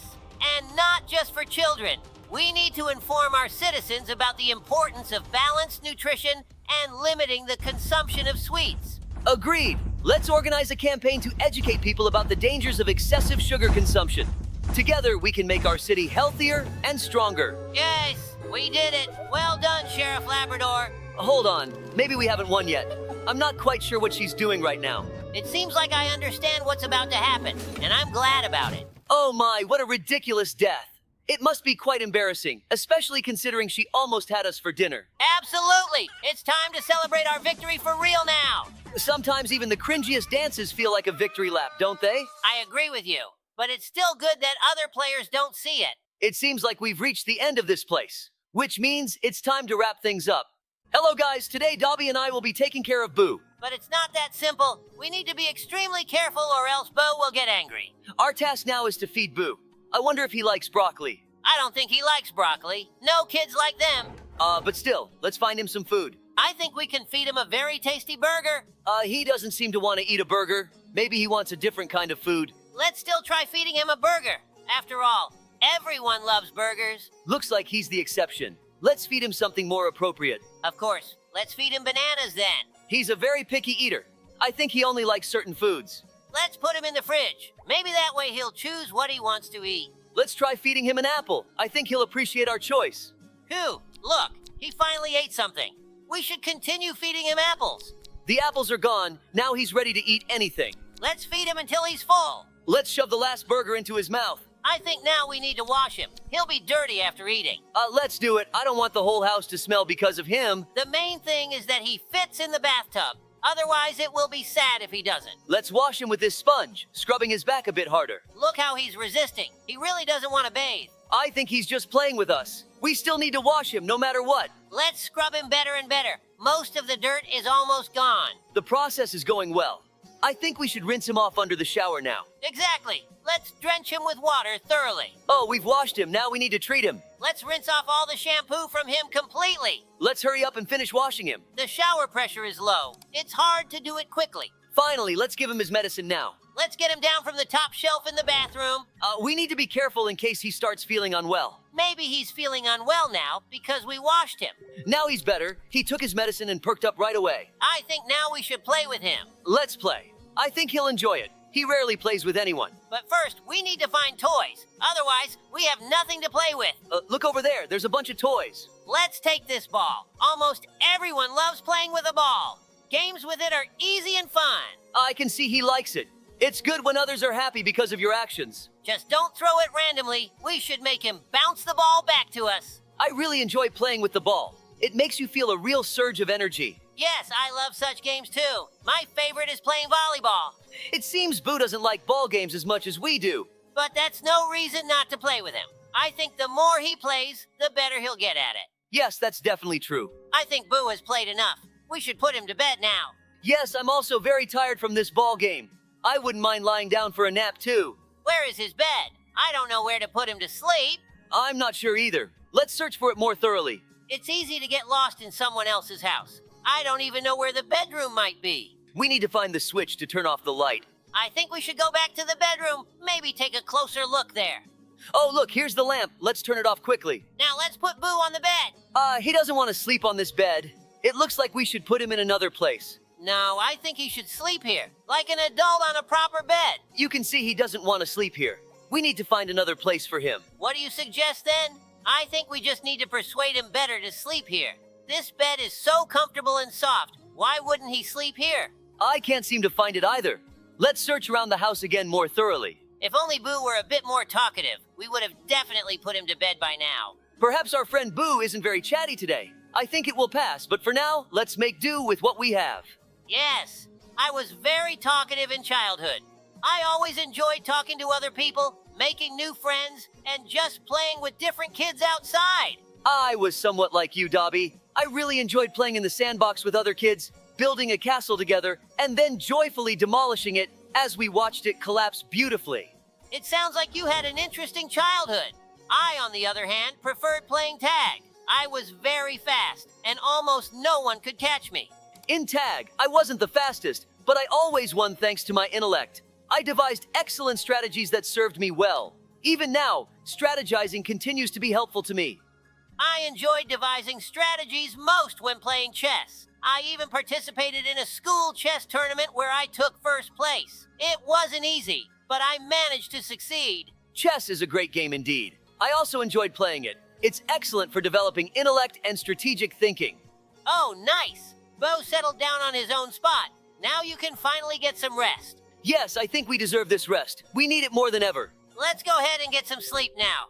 and not just for children. We need to inform our citizens about the importance of balanced nutrition and limiting the consumption of sweets. Agreed. Let's organize a campaign to educate people about the dangers of excessive sugar consumption. Together, we can make our city healthier and stronger. Yes, we did it. Well done, Sheriff Labrador. Hold on. Maybe we haven't won yet. I'm not quite sure what she's doing right now. It seems like I understand what's about to happen, and I'm glad about it. Oh my, what a ridiculous death. It must be quite embarrassing, especially considering she almost had us for dinner. Absolutely! It's time to celebrate our victory for real now! Sometimes even the cringiest dances feel like a victory lap, don't they? I agree with you, but it's still good that other players don't see it. It seems like we've reached the end of this place, which means it's time to wrap things up. Hello guys, today Dobie and I will be taking care of Boo. But it's not that simple. We need to be extremely careful or else Bo will get angry. Our task now is to feed Boo. I wonder if he likes broccoli. I don't think he likes broccoli. No kids like them. But still, let's find him some food. I think we can feed him a very tasty burger. He doesn't seem to want to eat a burger. Maybe he wants a different kind of food. Let's still try feeding him a burger. After all, everyone loves burgers. Looks like he's the exception. Let's feed him something more appropriate. Of course. Let's feed him bananas then. He's a very picky eater. I think he only likes certain foods. Let's put him in the fridge. Maybe that way he'll choose what he wants to eat. Let's try feeding him an apple. I think he'll appreciate our choice. Phew, look, he finally ate something. We should continue feeding him apples. The apples are gone. Now he's ready to eat anything. Let's feed him until he's full. Let's shove the last burger into his mouth. I think now we need to wash him. He'll be dirty after eating. Let's do it. I don't want the whole house to smell because of him. The main thing is that he fits in the bathtub. Otherwise, it will be sad if he doesn't. Let's wash him with this sponge, scrubbing his back a bit harder. Look how he's resisting. He really doesn't want to bathe. I think he's just playing with us. We still need to wash him no matter what. Let's scrub him better and better. Most of the dirt is almost gone. The process is going well. I think we should rinse him off under the shower now. Exactly. Let's drench him with water thoroughly. Oh, we've washed him. Now we need to treat him. Let's rinse off all the shampoo from him completely. Let's hurry up and finish washing him. The shower pressure is low. It's hard to do it quickly. Finally, let's give him his medicine now. Let's get him down from the top shelf in the bathroom. We need to be careful in case he starts feeling unwell. Maybe he's feeling unwell now because we washed him. Now he's better. He took his medicine and perked up right away. I think now we should play with him. Let's play. I think he'll enjoy it. He rarely plays with anyone. But first, we need to find toys. Otherwise, we have nothing to play with. Look over there. There's a bunch of toys. Let's take this ball. Almost everyone loves playing with a ball. Games with it are easy and fun. I can see he likes it. It's good when others are happy because of your actions. Just don't throw it randomly. We should make him bounce the ball back to us. I really enjoy playing with the ball. It makes you feel a real surge of energy. Yes, I love such games too. My favorite is playing volleyball. It seems Boo doesn't like ball games as much as we do. But that's no reason not to play with him. I think the more he plays, the better he'll get at it. Yes, that's definitely true. I think Boo has played enough. We should put him to bed now. Yes, I'm also very tired from this ball game. I wouldn't mind lying down for a nap too. Where is his bed? I don't know where to put him to sleep. I'm not sure either. Let's search for it more thoroughly. It's easy to get lost in someone else's house. I don't even know where the bedroom might be. We need to find the switch to turn off the light. I think we should go back to the bedroom. Maybe take a closer look there. Oh, look, here's the lamp. Let's turn it off quickly. Now let's put Boo on the bed. He doesn't want to sleep on this bed. It looks like we should put him in another place. No, I think he should sleep here, like an adult on a proper bed. You can see he doesn't want to sleep here. We need to find another place for him. What do you suggest then? I think we just need to persuade him better to sleep here. This bed is so comfortable and soft. Why wouldn't he sleep here? I can't seem to find it either. Let's search around the house again more thoroughly. If only Boo were a bit more talkative, we would have definitely put him to bed by now. Perhaps our friend Boo isn't very chatty today. I think it will pass, but for now, let's make do with what we have. Yes, I was very talkative in childhood. I always enjoyed talking to other people, making new friends, and just playing with different kids outside. I was somewhat like you, Dobie. I really enjoyed playing in the sandbox with other kids, building a castle together, and then joyfully demolishing it as we watched it collapse beautifully. It sounds like you had an interesting childhood. I, on the other hand, preferred playing tag. I was very fast, and almost no one could catch me. In tag, I wasn't the fastest, but I always won thanks to my intellect. I devised excellent strategies that served me well. Even now, strategizing continues to be helpful to me. I enjoyed devising strategies most when playing chess. I even participated in a school chess tournament where I took first place. It wasn't easy, but I managed to succeed. Chess is a great game indeed. I also enjoyed playing it. It's excellent for developing intellect and strategic thinking. Oh, nice! Bo settled down on his own spot. Now you can finally get some rest. Yes, I think we deserve this rest. We need it more than ever. Let's go ahead and get some sleep now.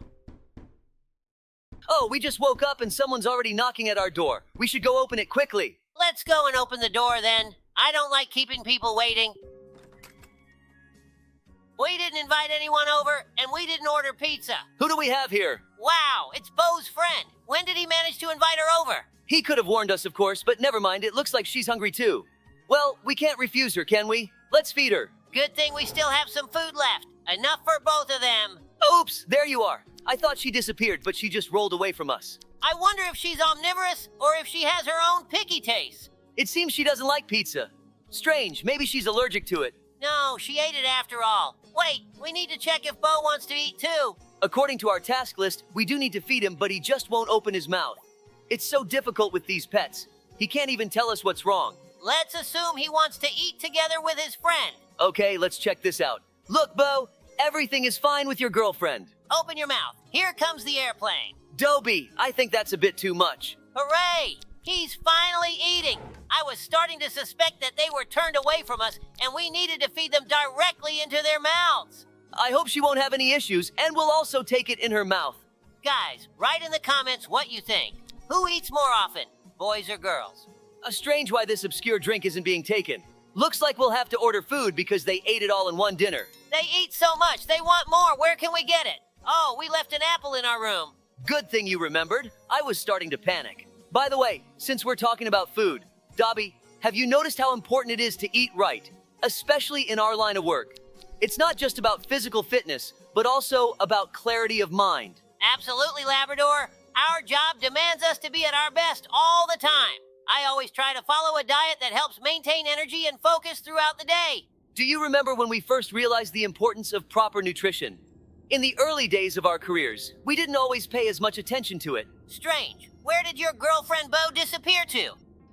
Oh, we just woke up and someone's already knocking at our door. We should go open it quickly. Let's go and open the door then. I don't like keeping people waiting. We didn't invite anyone over, and we didn't order pizza. Who do we have here? Wow, it's Bo's friend. When did he manage to invite her over? He could have warned us, of course, but never mind. It looks like she's hungry too. Well, we can't refuse her, can we? Let's feed her. Good thing we still have some food left. Enough for both of them. Oops, there you are. I thought she disappeared, but she just rolled away from us. I wonder if she's omnivorous or if she has her own picky taste. It seems she doesn't like pizza. Strange, maybe she's allergic to it. No, she ate it after all. Wait, we need to check if Bo wants to eat too. According to our task list, we do need to feed him, but he just won't open his mouth. It's so difficult with these pets. He can't even tell us what's wrong. Let's assume he wants to eat together with his friend. Okay, let's check this out. Look, Bo, everything is fine with your girlfriend. Open your mouth. Here comes the airplane. Dobie, I think that's a bit too much. Hooray! He's finally eating. I was starting to suspect that they were turned away from us and we needed to feed them directly into their mouths. I hope she won't have any issues and will also take it in her mouth. Guys, write in the comments what you think. Who eats more often, boys or girls? Strange why this obscure drink isn't being taken. Looks like we'll have to order food because they ate it all in one dinner. They eat so much, they want more. Where can we get it? Oh, we left an apple in our room. Good thing you remembered. I was starting to panic. By the way, since we're talking about food, Dobie, have you noticed how important it is to eat right, especially in our line of work? It's not just about physical fitness, but also about clarity of mind. Absolutely, Labrador. Our job demands us to be at our best all the time. I always try to follow a diet that helps maintain energy and focus throughout the day. Do you remember when we first realized the importance of proper nutrition? In the early days of our careers, we didn't always pay as much attention to it. Strange. Where did your girlfriend Bo disappear to?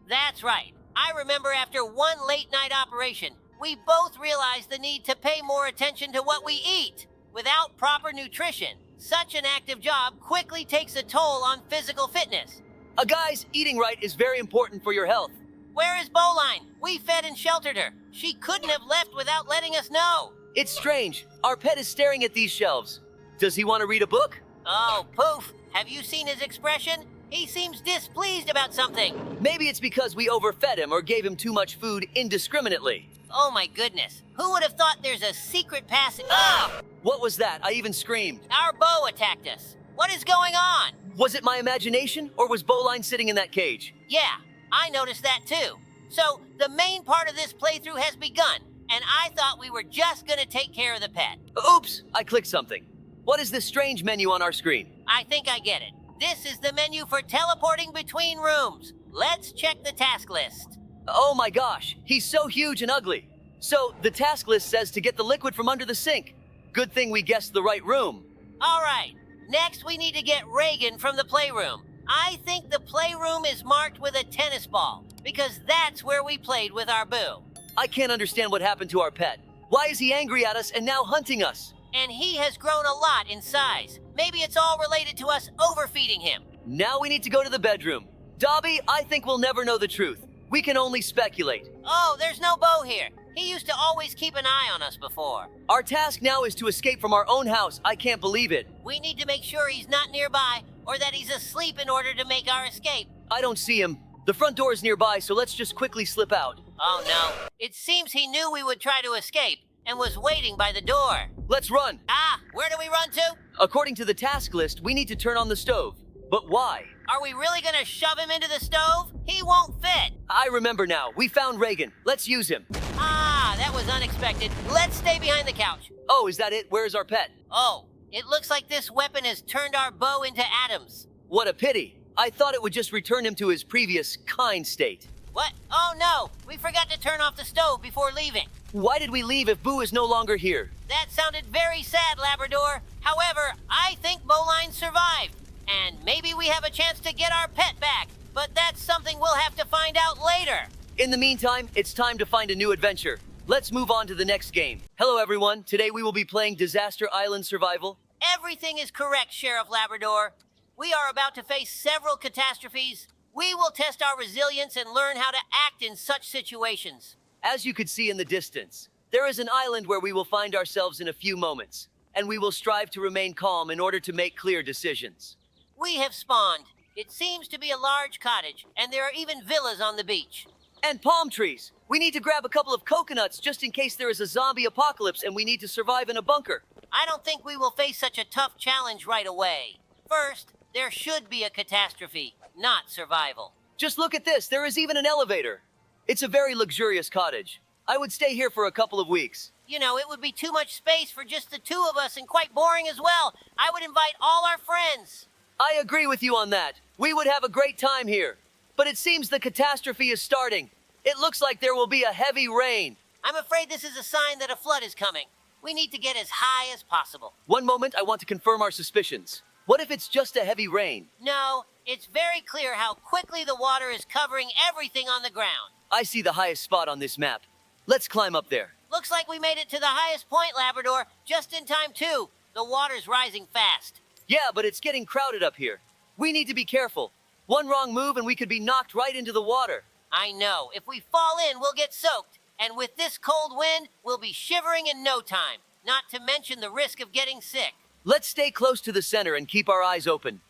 That's right. I remember after one late-night operation, we both realized the need to pay more attention to what we eat. Without proper nutrition, such an active job quickly takes a toll on physical fitness. Guys, eating right is very important for your health. Where is Bowline? We fed and sheltered her. She couldn't have left without letting us know. It's strange. Our pet is staring at these shelves. Does he want to read a book? Oh, Poof. Have you seen his expression? He seems displeased about something. Maybe it's because we overfed him or gave him too much food indiscriminately. Oh my goodness. Who would have thought there's a secret passage? Ah! What was that? I even screamed. Our Bo attacked us. What is going on? Was it my imagination, or was Bowline sitting in that cage? Yeah, I noticed that too. So, the main part of this playthrough has begun, and I thought we were just gonna take care of the pet. Oops, I clicked something. What is this strange menu on our screen? I think I get it. This is the menu for teleporting between rooms. Let's check the task list. Oh my gosh, he's so huge and ugly. So, the task list says to get the liquid from under the sink. Good thing we guessed the right room. All right, next we need to get Reagan from the playroom. I think the playroom is marked with a tennis ball, because that's where we played with our Boo. I can't understand what happened to our pet. Why is he angry at us and now hunting us? And he has grown a lot in size. Maybe it's all related to us overfeeding him. Now we need to go to the bedroom. Dobie, I think we'll never know the truth. We can only speculate. Oh, there's no Bo here. He used to always keep an eye on us before. Our task now is to escape from our own house. I can't believe it. We need to make sure he's not nearby or that he's asleep in order to make our escape. I don't see him. The front door is nearby, so let's just quickly slip out. Oh no. It seems he knew we would try to escape and was waiting by the door. Let's run. Ah, where do we run to? According to the task list, we need to turn on the stove. But why? Are we really gonna shove him into the stove? He won't fit. I remember now. We found Reagan. Let's use him. Ah, that was unexpected. Let's stay behind the couch. Oh, is that it? Where's our pet? Oh, it looks like this weapon has turned our Bo into atoms. What a pity. I thought it would just return him to his previous kind state. What? Oh no, we forgot to turn off the stove before leaving. Why did we leave if Boo is no longer here? That sounded very sad, Labrador. However, I think Bowline survived. And maybe we have a chance to get our pet back. But that's something we'll have to find out later. In the meantime, it's time to find a new adventure. Let's move on to the next game. Hello, everyone. Today we will be playing Disaster Island Survival. Everything is correct, Sheriff Labrador. We are about to face several catastrophes. We will test our resilience and learn how to act in such situations. As you could see in the distance, there is an island where we will find ourselves in a few moments, and we will strive to remain calm in order to make clear decisions. We have spawned. It seems to be a large cottage, and there are even villas on the beach. And palm trees. We need to grab a couple of coconuts just in case there is a zombie apocalypse and we need to survive in a bunker. I don't think we will face such a tough challenge right away. First, there should be a catastrophe, not survival. Just look at this. There is even an elevator. It's a very luxurious cottage. I would stay here for a couple of weeks. You know, it would be too much space for just the two of us and quite boring as well. I would invite all our friends. I agree with you on that. We would have a great time here. But it seems the catastrophe is starting. It looks like there will be a heavy rain. I'm afraid this is a sign that a flood is coming. We need to get as high as possible. One moment, I want to confirm our suspicions. What if it's just a heavy rain? No, it's very clear how quickly the water is covering everything on the ground. I see the highest spot on this map. Let's climb up there. Looks like we made it to the highest point, Labrador, just in time too. The water's rising fast. Yeah, but it's getting crowded up here. We need to be careful. One wrong move and we could be knocked right into the water. I know. If we fall in, we'll get soaked. And with this cold wind, we'll be shivering in no time. Not to mention the risk of getting sick. Let's stay close to the center and keep our eyes open.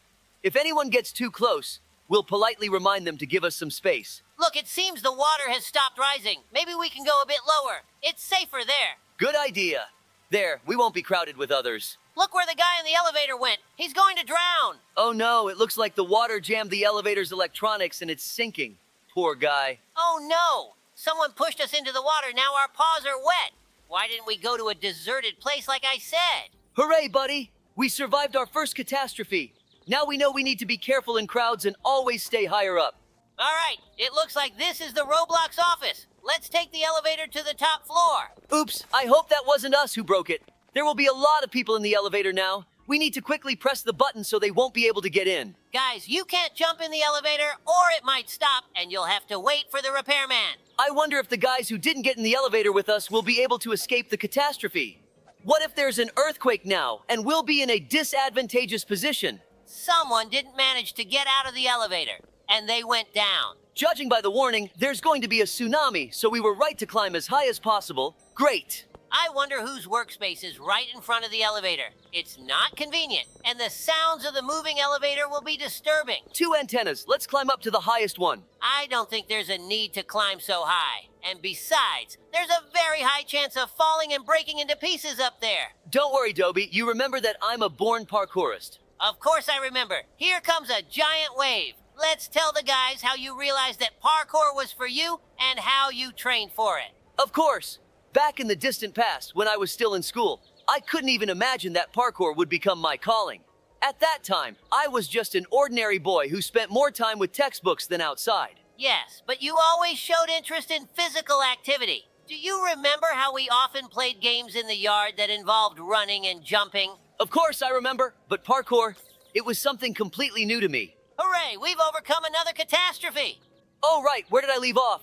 If anyone gets too close, we'll politely remind them to give us some space. Look, it seems the water has stopped rising. Maybe we can go a bit lower. It's safer there. Good idea. There, we won't be crowded with others. Look where the guy in the elevator went. He's going to drown. Oh no, it looks like the water jammed the elevator's electronics and it's sinking. Poor guy. Oh no! Someone pushed us into the water. Now our paws are wet. Why didn't we go to a deserted place like I said? Hooray, buddy! We survived our first catastrophe. Now we know we need to be careful in crowds and always stay higher up. All right, it looks like this is the Roblox office. Let's take the elevator to the top floor. Oops, I hope that wasn't us who broke it. There will be a lot of people in the elevator now. We need to quickly press the button so they won't be able to get in. Guys, you can't jump in the elevator or it might stop and you'll have to wait for the repairman. I wonder if the guys who didn't get in the elevator with us will be able to escape the catastrophe. What if there's an earthquake now and we'll be in a disadvantageous position? Someone didn't manage to get out of the elevator and they went down. Judging by the warning, there's going to be a tsunami, so we were right to climb as high as possible. Great. I wonder whose workspace is right in front of the elevator. It's not convenient, and the sounds of the moving elevator will be disturbing. 2 antennas. Let's climb up to the highest one. I don't think there's a need to climb so high. And besides, there's a very high chance of falling and breaking into pieces up there. Don't worry, Dobie. You remember that I'm a born parkourist. Of course I remember. Here comes a giant wave. Let's tell the guys how you realized that parkour was for you and how you trained for it. Of course. Back in the distant past, when I was still in school, I couldn't even imagine that parkour would become my calling. At that time, I was just an ordinary boy who spent more time with textbooks than outside. Yes, but you always showed interest in physical activity. Do you remember how we often played games in the yard that involved running and jumping? Of course I remember, but parkour, it was something completely new to me. Hooray, we've overcome another catastrophe! Oh right, where did I leave off?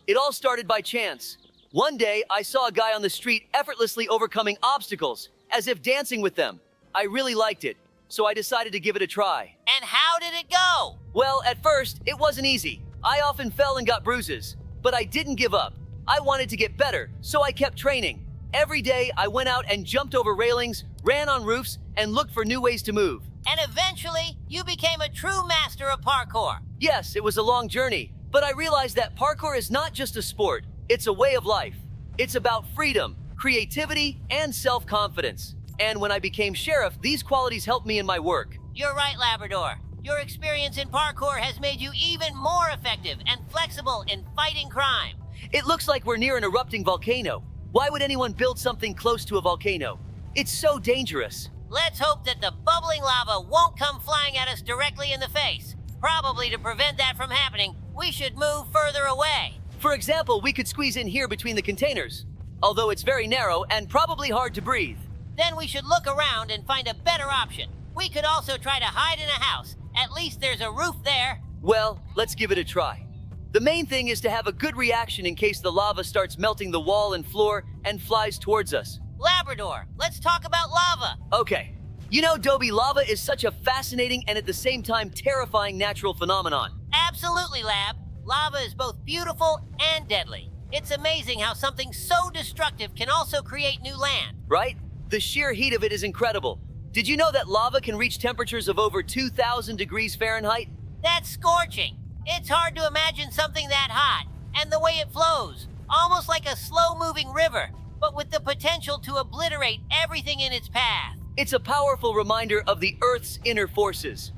It all started by chance. One day, I saw a guy on the street effortlessly overcoming obstacles, as if dancing with them. I really liked it, so I decided to give it a try. And how did it go? Well, at first, it wasn't easy. I often fell and got bruises, but I didn't give up. I wanted to get better, so I kept training. Every day, I went out and jumped over railings, ran on roofs, and looked for new ways to move. And eventually, you became a true master of parkour. Yes, it was a long journey, but I realized that parkour is not just a sport, it's a way of life. It's about freedom, creativity, and self-confidence. And when I became sheriff, these qualities helped me in my work. You're right, Labrador. Your experience in parkour has made you even more effective and flexible in fighting crime. It looks like we're near an erupting volcano. Why would anyone build something close to a volcano? It's so dangerous. Let's hope that the bubbling lava won't come flying at us directly in the face. Probably to prevent that from happening, we should move further away. For example, we could squeeze in here between the containers, although it's very narrow and probably hard to breathe. Then we should look around and find a better option. We could also try to hide in a house. At least there's a roof there. Well, let's give it a try. The main thing is to have a good reaction in case the lava starts melting the wall and floor and flies towards us. Labrador, let's talk about lava. Okay. You know, Dobie, lava is such a fascinating and at the same time terrifying natural phenomenon. Absolutely, Lab. Lava is both beautiful and deadly. It's amazing how something so destructive can also create new land. Right? The sheer heat of it is incredible. Did you know that lava can reach temperatures of over 2,000 degrees Fahrenheit? That's scorching. It's hard to imagine something that hot, and the way it flows, almost like a slow-moving river, but with the potential to obliterate everything in its path. It's a powerful reminder of the Earth's inner forces.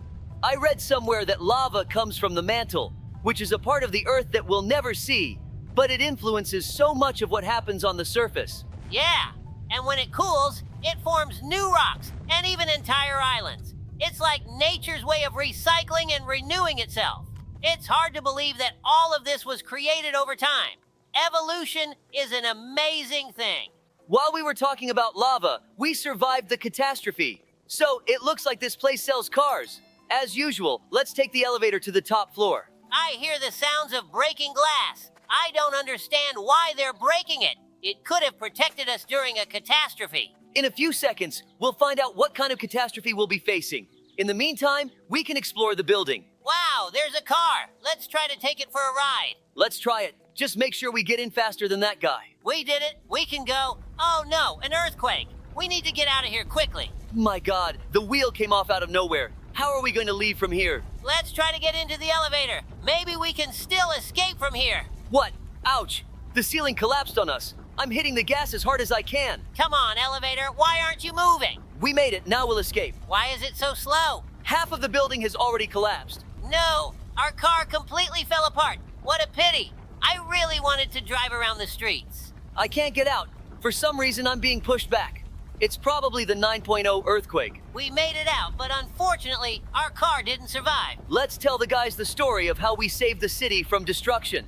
I read somewhere that lava comes from the mantle, which is a part of the Earth that we'll never see, but it influences so much of what happens on the surface. Yeah, and when it cools, it forms new rocks and even entire islands. It's like nature's way of recycling and renewing itself. It's hard to believe that all of this was created over time. Evolution is an amazing thing. While we were talking about lava, we survived the catastrophe. So it looks like this place sells cars. As usual, let's take the elevator to the top floor. I hear the sounds of breaking glass. I don't understand why they're breaking it. It could have protected us during a catastrophe. In a few seconds, we'll find out what kind of catastrophe we'll be facing. In the meantime, we can explore the building. Wow, there's a car. Let's try to take it for a ride. Let's try it. Just make sure we get in faster than that guy. We did it. We can go. Oh no, an earthquake. We need to get out of here quickly. My God, the wheel came off out of nowhere. How are we going to leave from here? Let's try to get into the elevator. Maybe we can still escape from here. What? Ouch! The ceiling collapsed on us. I'm hitting the gas as hard as I can. Come on, elevator. Why aren't you moving? We made it. Now we'll escape. Why is it so slow? Half of the building has already collapsed. No, our car completely fell apart. What a pity. I really wanted to drive around the streets. I can't get out. For some reason, I'm being pushed back. It's probably the 9.0 earthquake. We made it out, but unfortunately, our car didn't survive. Let's tell the guys the story of how we saved the city from destruction.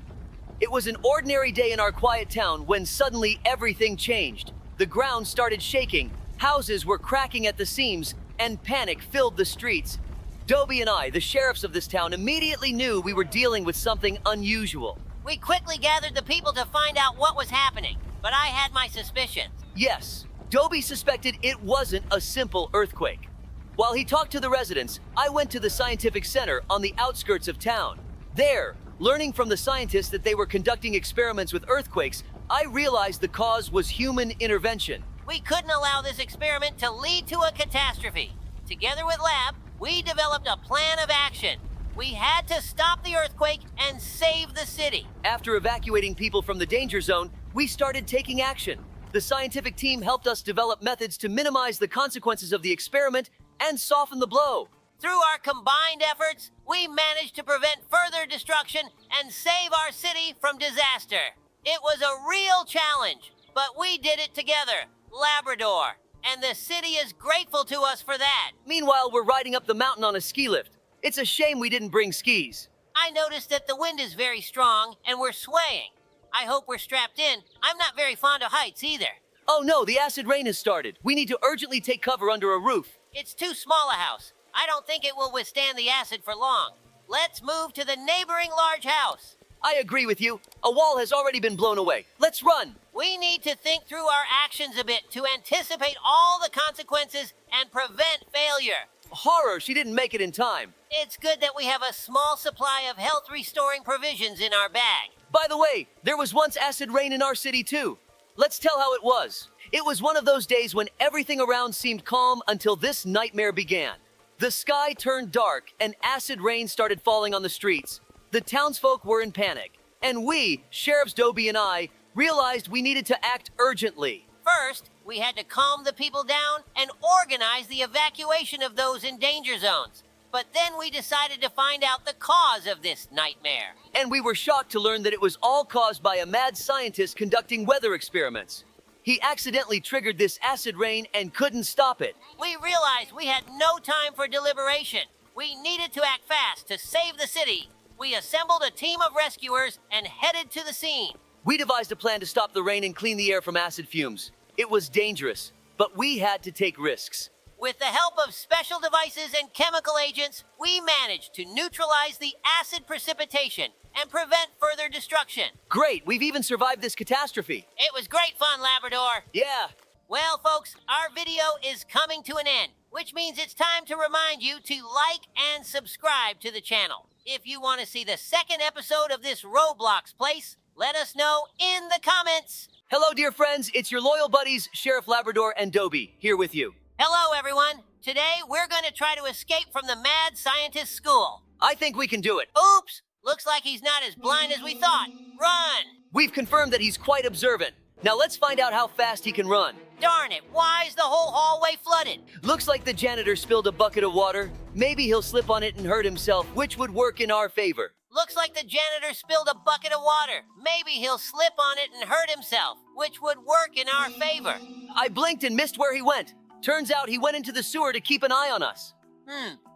It was an ordinary day in our quiet town when suddenly everything changed. The ground started shaking, houses were cracking at the seams, and panic filled the streets. Dobie and I, the sheriffs of this town, immediately knew we were dealing with something unusual. We quickly gathered the people to find out what was happening, but I had my suspicions. Yes, Dobie suspected it wasn't a simple earthquake. While he talked to the residents, I went to the scientific center on the outskirts of town. There, learning from the scientists that they were conducting experiments with earthquakes, I realized the cause was human intervention. We couldn't allow this experiment to lead to a catastrophe. Together with Lab, we developed a plan of action. We had to stop the earthquake and save the city. After evacuating people from the danger zone, we started taking action. The scientific team helped us develop methods to minimize the consequences of the experiment and soften the blow. Through our combined efforts, we managed to prevent further destruction and save our city from disaster. It was a real challenge, but we did it together, Labrador, and the city is grateful to us for that. Meanwhile, we're riding up the mountain on a ski lift. It's a shame we didn't bring skis. I noticed that the wind is very strong and we're swaying. I hope we're strapped in. I'm not very fond of heights either. Oh no, the acid rain has started. We need to urgently take cover under a roof. It's too small a house. I don't think it will withstand the acid for long. Let's move to the neighboring large house. I agree with you. A wall has already been blown away. Let's run. We need to think through our actions a bit to anticipate all the consequences and prevent failure. Horror, she didn't make it in time. It's good that we have a small supply of health-restoring provisions in our bag. By the way, there was once acid rain in our city too. Let's tell how it was. It was one of those days when everything around seemed calm until this nightmare began. The sky turned dark and acid rain started falling on the streets. The townsfolk were in panic, and we, Sheriffs Dobie and I, realized we needed to act urgently. First, we had to calm the people down and organize the evacuation of those in danger zones. But then we decided to find out the cause of this nightmare. And we were shocked to learn that it was all caused by a mad scientist conducting weather experiments. He accidentally triggered this acid rain and couldn't stop it. We realized we had no time for deliberation. We needed to act fast to save the city. We assembled a team of rescuers and headed to the scene. We devised a plan to stop the rain and clean the air from acid fumes. It was dangerous, but we had to take risks. With the help of special devices and chemical agents, we managed to neutralize the acid precipitation and prevent further destruction. Great, we've even survived this catastrophe. It was great fun, Labrador. Yeah. Well, folks, our video is coming to an end, which means it's time to remind you to like and subscribe to the channel. If you want to see the second episode of this Roblox place, let us know in the comments. Hello, dear friends. It's your loyal buddies, Sheriff Labrador and Dobie, here with you. Hello, everyone. Today, we're going to try to escape from the mad scientist school. I think we can do it. Oops! Looks like he's not as blind as we thought. Run! We've confirmed that he's quite observant. Now let's find out how fast he can run. Darn it, why is the whole hallway flooded? Looks like the janitor spilled a bucket of water. Maybe he'll slip on it and hurt himself, which would work in our favor. Looks like the janitor spilled a bucket of water. Maybe he'll slip on it and hurt himself, which would work in our favor. I blinked and missed where he went. Turns out he went into the sewer to keep an eye on us.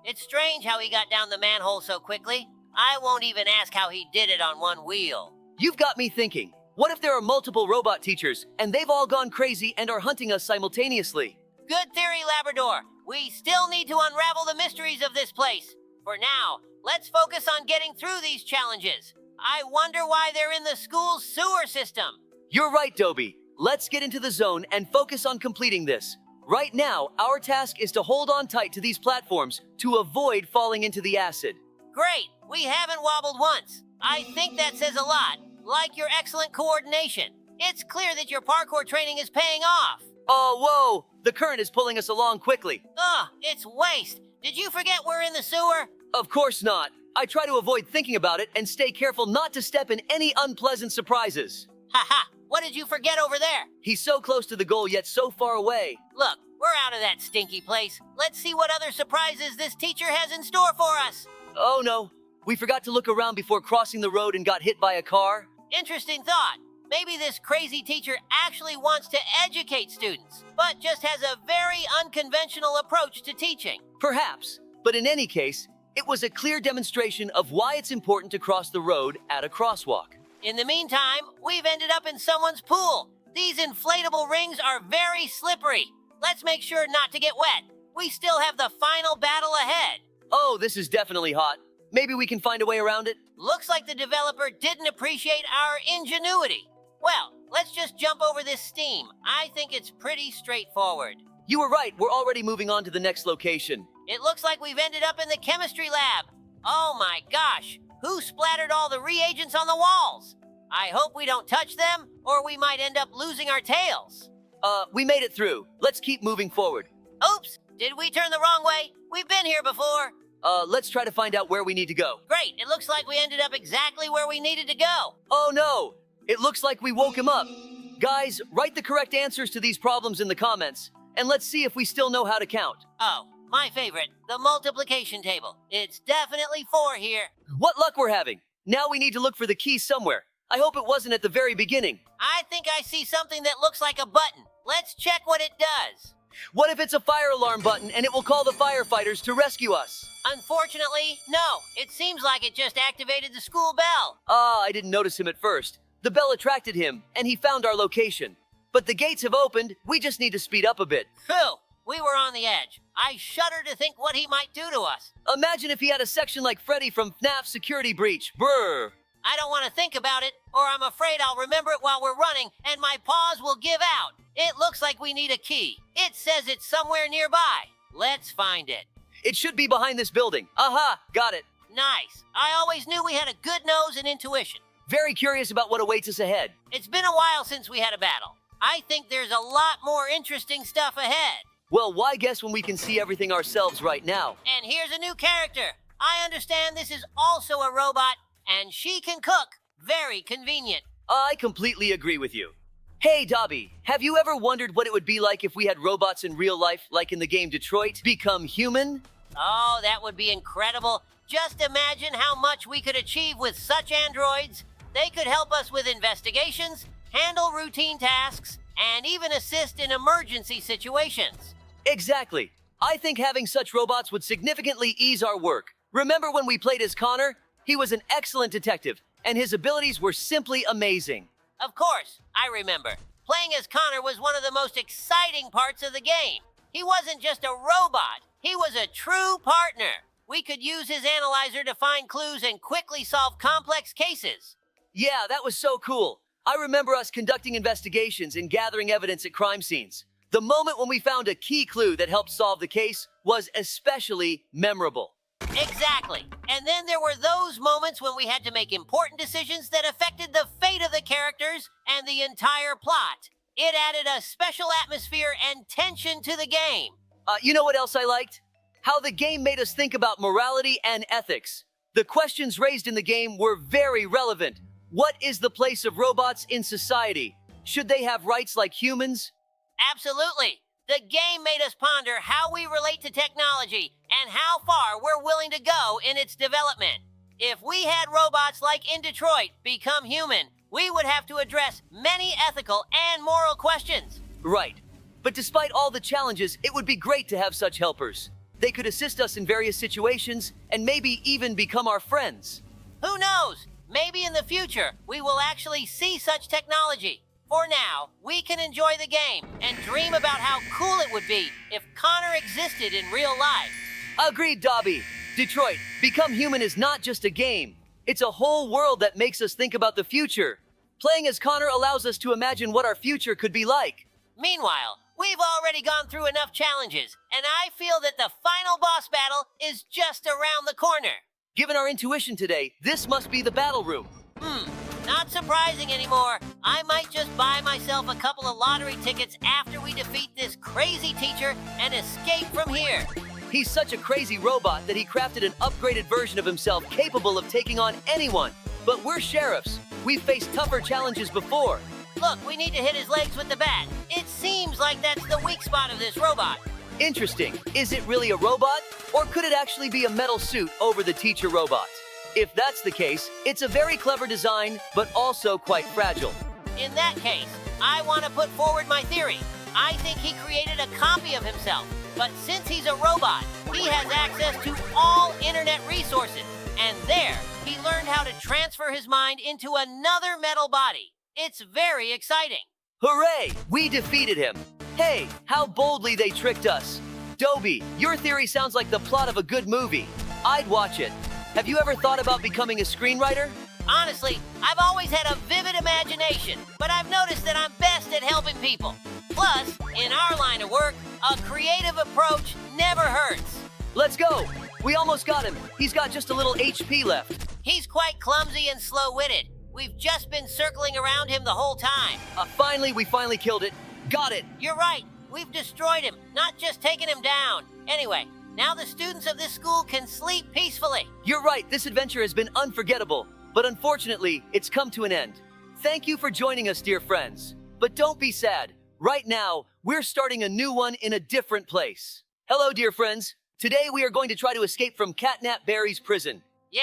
It's strange how he got down the manhole so quickly. I won't even ask how he did it on one wheel. You've got me thinking. What if there are multiple robot teachers, and they've all gone crazy and are hunting us simultaneously? Good theory, Labrador. We still need to unravel the mysteries of this place. For now, let's focus on getting through these challenges. I wonder why they're in the school's sewer system. You're right, Dobie. Let's get into the zone and focus on completing this. Right now, our task is to hold on tight to these platforms to avoid falling into the acid. Great! We haven't wobbled once. I think that says a lot, like your excellent coordination. It's clear that your parkour training is paying off. Oh, whoa! The current is pulling us along quickly. Ugh, it's waste. Did you forget we're in the sewer? Of course not. I try to avoid thinking about it and stay careful not to step in any unpleasant surprises. Haha, what did you forget over there? He's so close to the goal yet so far away. Look, we're out of that stinky place. Let's see what other surprises this teacher has in store for us. Oh no, we forgot to look around before crossing the road and got hit by a car. Interesting thought. Maybe this crazy teacher actually wants to educate students, but just has a very unconventional approach to teaching. Perhaps, but in any case, it was a clear demonstration of why it's important to cross the road at a crosswalk. In the meantime, we've ended up in someone's pool. These inflatable rings are very slippery. Let's make sure not to get wet. We still have the final battle ahead. Oh, this is definitely hot. Maybe we can find a way around it? Looks like the developer didn't appreciate our ingenuity. Well, let's just jump over this steam. I think it's pretty straightforward. You were right, we're already moving on to the next location. It looks like we've ended up in the chemistry lab. Oh my gosh, who splattered all the reagents on the walls? I hope we don't touch them, or we might end up losing our tails. We made it through. Let's keep moving forward. Oops, did we turn the wrong way? We've been here before. Let's try to find out where we need to go. Great, it looks like we ended up exactly where we needed to go. Oh no, it looks like we woke him up. Guys, write the correct answers to these problems in the comments, and let's see if we still know how to count. Oh, my favorite, the multiplication table. It's definitely 4 here. What luck we're having. Now we need to look for the key somewhere. I hope it wasn't at the very beginning. I think I see something that looks like a button. Let's check what it does. What if it's a fire alarm button and it will call the firefighters to rescue us? Unfortunately, no. It seems like it just activated the school bell. I didn't notice him at first. The bell attracted him, and he found our location. But the gates have opened. We just need to speed up a bit. Phew, we were on the edge. I shudder to think what he might do to us. Imagine if he had a section like Freddy from FNAF Security Breach. Brr. I don't want to think about it, or I'm afraid I'll remember it while we're running, and my paws will give out. It looks like we need a key. It says it's somewhere nearby. Let's find it. It should be behind this building. Aha, got it. Nice. I always knew we had a good nose and intuition. Very curious about what awaits us ahead. It's been a while since we had a battle. I think there's a lot more interesting stuff ahead. Well, why guess when we can see everything ourselves right now? And here's a new character. I understand this is also a robot, and she can cook. Very convenient. I completely agree with you. Hey, Dobie, have you ever wondered what it would be like if we had robots in real life, like in the game Detroit, become human? Oh, that would be incredible. Just imagine how much we could achieve with such androids. They could help us with investigations, handle routine tasks, and even assist in emergency situations. Exactly. I think having such robots would significantly ease our work. Remember when we played as Connor? He was an excellent detective, and his abilities were simply amazing. Of course, I remember. Playing as Connor was one of the most exciting parts of the game. He wasn't just a robot, he was a true partner. We could use his analyzer to find clues and quickly solve complex cases. Yeah, that was so cool. I remember us conducting investigations and gathering evidence at crime scenes. The moment when we found a key clue that helped solve the case was especially memorable. Exactly. And then there were those moments when we had to make important decisions that affected the fate of the characters and the entire plot. It added a special atmosphere and tension to the game. You know what else I liked? How the game made us think about morality and ethics. The questions raised in the game were very relevant. What is the place of robots in society? Should they have rights like humans? Absolutely. The game made us ponder how we relate to technology and how far we're willing to go in its development. If we had robots like in Detroit become human, we would have to address many ethical and moral questions. Right. But despite all the challenges, it would be great to have such helpers. They could assist us in various situations and maybe even become our friends. Who knows? Maybe in the future, we will actually see such technology. For now, we can enjoy the game and dream about how cool it would be if Connor existed in real life. Agreed, Dobie. Detroit, Become Human is not just a game. It's a whole world that makes us think about the future. Playing as Connor allows us to imagine what our future could be like. Meanwhile, We've already gone through enough challenges, and I feel that the final boss battle is just around the corner. Given our intuition today, this must be the battle room. Not surprising anymore. I might just buy myself a couple of lottery tickets after we defeat this crazy teacher and escape from here. He's such a crazy robot that he crafted an upgraded version of himself capable of taking on anyone. But we're sheriffs. We've faced tougher challenges before. Look, we need to hit his legs with the bat. It seems like that's the weak spot of this robot. Interesting. Is it really a robot? Or could it actually be a metal suit over the teacher robot? If that's the case, it's a very clever design, but also quite fragile. In that case, I want to put forward my theory. I think he created a copy of himself, but since he's a robot, he has access to all internet resources, and there, he learned how to transfer his mind into another metal body. It's very exciting. Hooray! We defeated him. Hey, how boldly they tricked us. Dobie, your theory sounds like the plot of a good movie. I'd watch it. Have you ever thought about becoming a screenwriter? Honestly, I've always had a vivid imagination, but I've noticed that I'm best at helping people. Plus, in our line of work, a creative approach never hurts. Let's go. We almost got him. He's got just a little HP left. He's quite clumsy and slow-witted. We've just been circling around him the whole time. We finally killed it. Got it. You're right. We've destroyed him, not just taken him down. Anyway, now the students of this school can sleep peacefully. You're right. This adventure has been unforgettable. But unfortunately, it's come to an end. Thank you for joining us, dear friends. But don't be sad. Right now, we're starting a new one in a different place. Hello, dear friends. Today we are going to try to escape from Catnap Berry's prison. Yeah.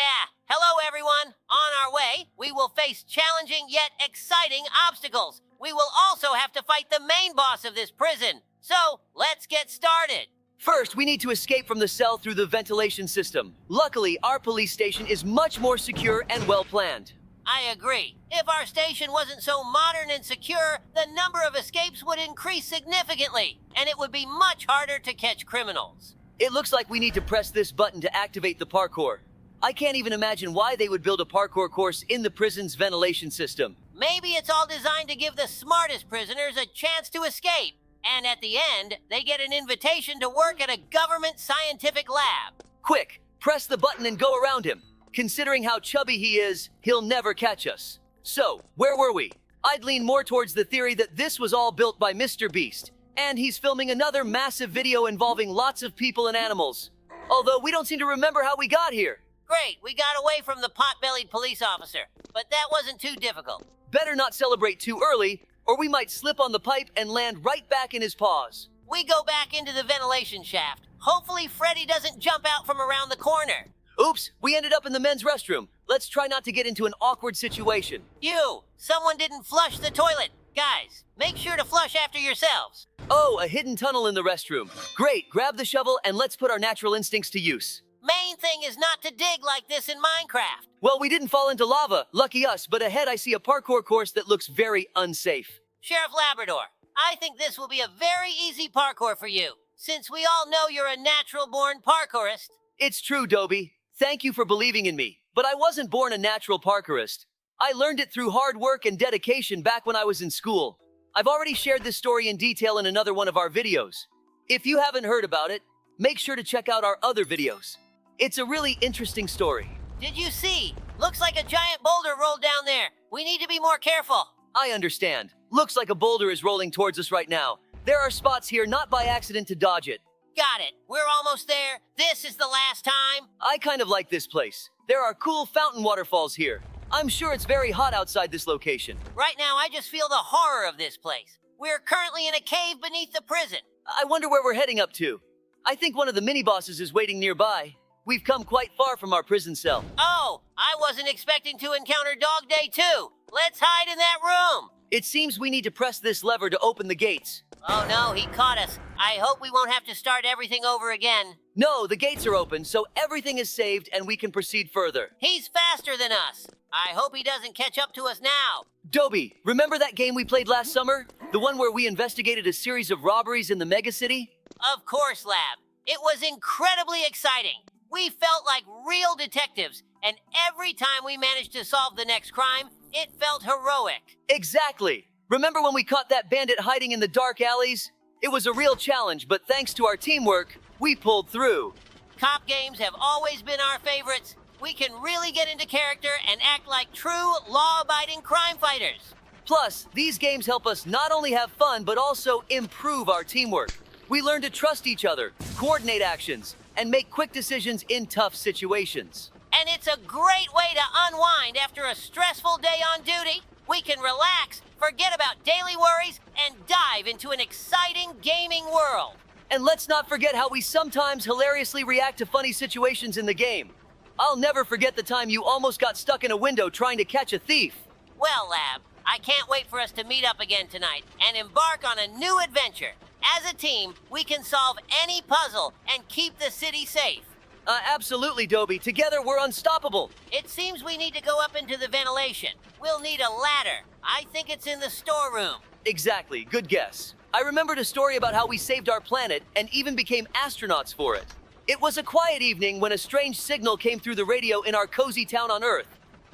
Hello, everyone. On our way, we will face challenging yet exciting obstacles. We will also have to fight the main boss of this prison. So, let's get started. First, we need to escape from the cell through the ventilation system. Luckily, our police station is much more secure and well-planned. I agree. If our station wasn't so modern and secure, the number of escapes would increase significantly, and it would be much harder to catch criminals. It looks like we need to press this button to activate the parkour. I can't even imagine why they would build a parkour course in the prison's ventilation system. Maybe it's all designed to give the smartest prisoners a chance to escape. And at the end, they get an invitation to work at a government scientific lab. Quick, press the button and go around him. Considering how chubby he is, he'll never catch us. So, where were we? I'd lean more towards the theory that this was all built by Mr. Beast, and he's filming another massive video involving lots of people and animals. Although we don't seem to remember how we got here. Great, we got away from the pot-bellied police officer, but that wasn't too difficult. Better not celebrate too early, or we might slip on the pipe and land right back in his paws. We go back into the ventilation shaft. Hopefully Freddy doesn't jump out from around the corner. Oops, we ended up in the men's restroom. Let's try not to get into an awkward situation. Someone didn't flush the toilet. Guys, make sure to flush after yourselves. Oh, a hidden tunnel in the restroom. Great, grab the shovel and let's put our natural instincts to use. Main thing is not to dig like this in Minecraft. Well, we didn't fall into lava, lucky us, but ahead I see a parkour course that looks very unsafe. Sheriff Labrador, I think this will be a very easy parkour for you, since we all know you're a natural-born parkourist. It's true, Dobie. Thank you for believing in me, but I wasn't born a natural parkourist. I learned it through hard work and dedication back when I was in school. I've already shared this story in detail in another one of our videos. If you haven't heard about it, make sure to check out our other videos. It's a really interesting story. Did you see? Looks like a giant boulder rolled down there. We need to be more careful. I understand. Looks like a boulder is rolling towards us right now. There are spots here not by accident to dodge it. Got it. We're almost there. This is the last time. I kind of like this place. There are cool fountain waterfalls here. I'm sure it's very hot outside this location. Right now, I just feel the horror of this place. We're currently in a cave beneath the prison. I wonder where we're heading up to. I think one of the mini-bosses is waiting nearby. We've come quite far from our prison cell. Oh, I wasn't expecting to encounter Dog Day too. Let's hide in that room. It seems we need to press this lever to open the gates. Oh no, he caught us. I hope we won't have to start everything over again. No, the gates are open, so everything is saved and we can proceed further. He's faster than us. I hope he doesn't catch up to us now. Dobie, remember that game we played last summer? The one where we investigated a series of robberies in the megacity? Of course, Lab. It was incredibly exciting. We felt like real detectives, and every time we managed to solve the next crime, it felt heroic. Exactly. Remember when we caught that bandit hiding in the dark alleys? It was a real challenge, but thanks to our teamwork, we pulled through. Cop games have always been our favorites. We can really get into character and act like true, law-abiding crime fighters. Plus, these games help us not only have fun, but also improve our teamwork. We learn to trust each other, coordinate actions, and make quick decisions in tough situations. And it's a great way to unwind after a stressful day on duty. We can relax, forget about daily worries, and dive into an exciting gaming world. And let's not forget how we sometimes hilariously react to funny situations in the game. I'll never forget the time you almost got stuck in a window trying to catch a thief. Well, Lab, I can't wait for us to meet up again tonight and embark on a new adventure. As a team, we can solve any puzzle and keep the city safe. Absolutely, Dobie. Together, we're unstoppable. It seems we need to go up into the ventilation. We'll need a ladder. I think it's in the storeroom. Exactly. Good guess. I remembered a story about how we saved our planet and even became astronauts for it. It was a quiet evening when a strange signal came through the radio in our cozy town on Earth.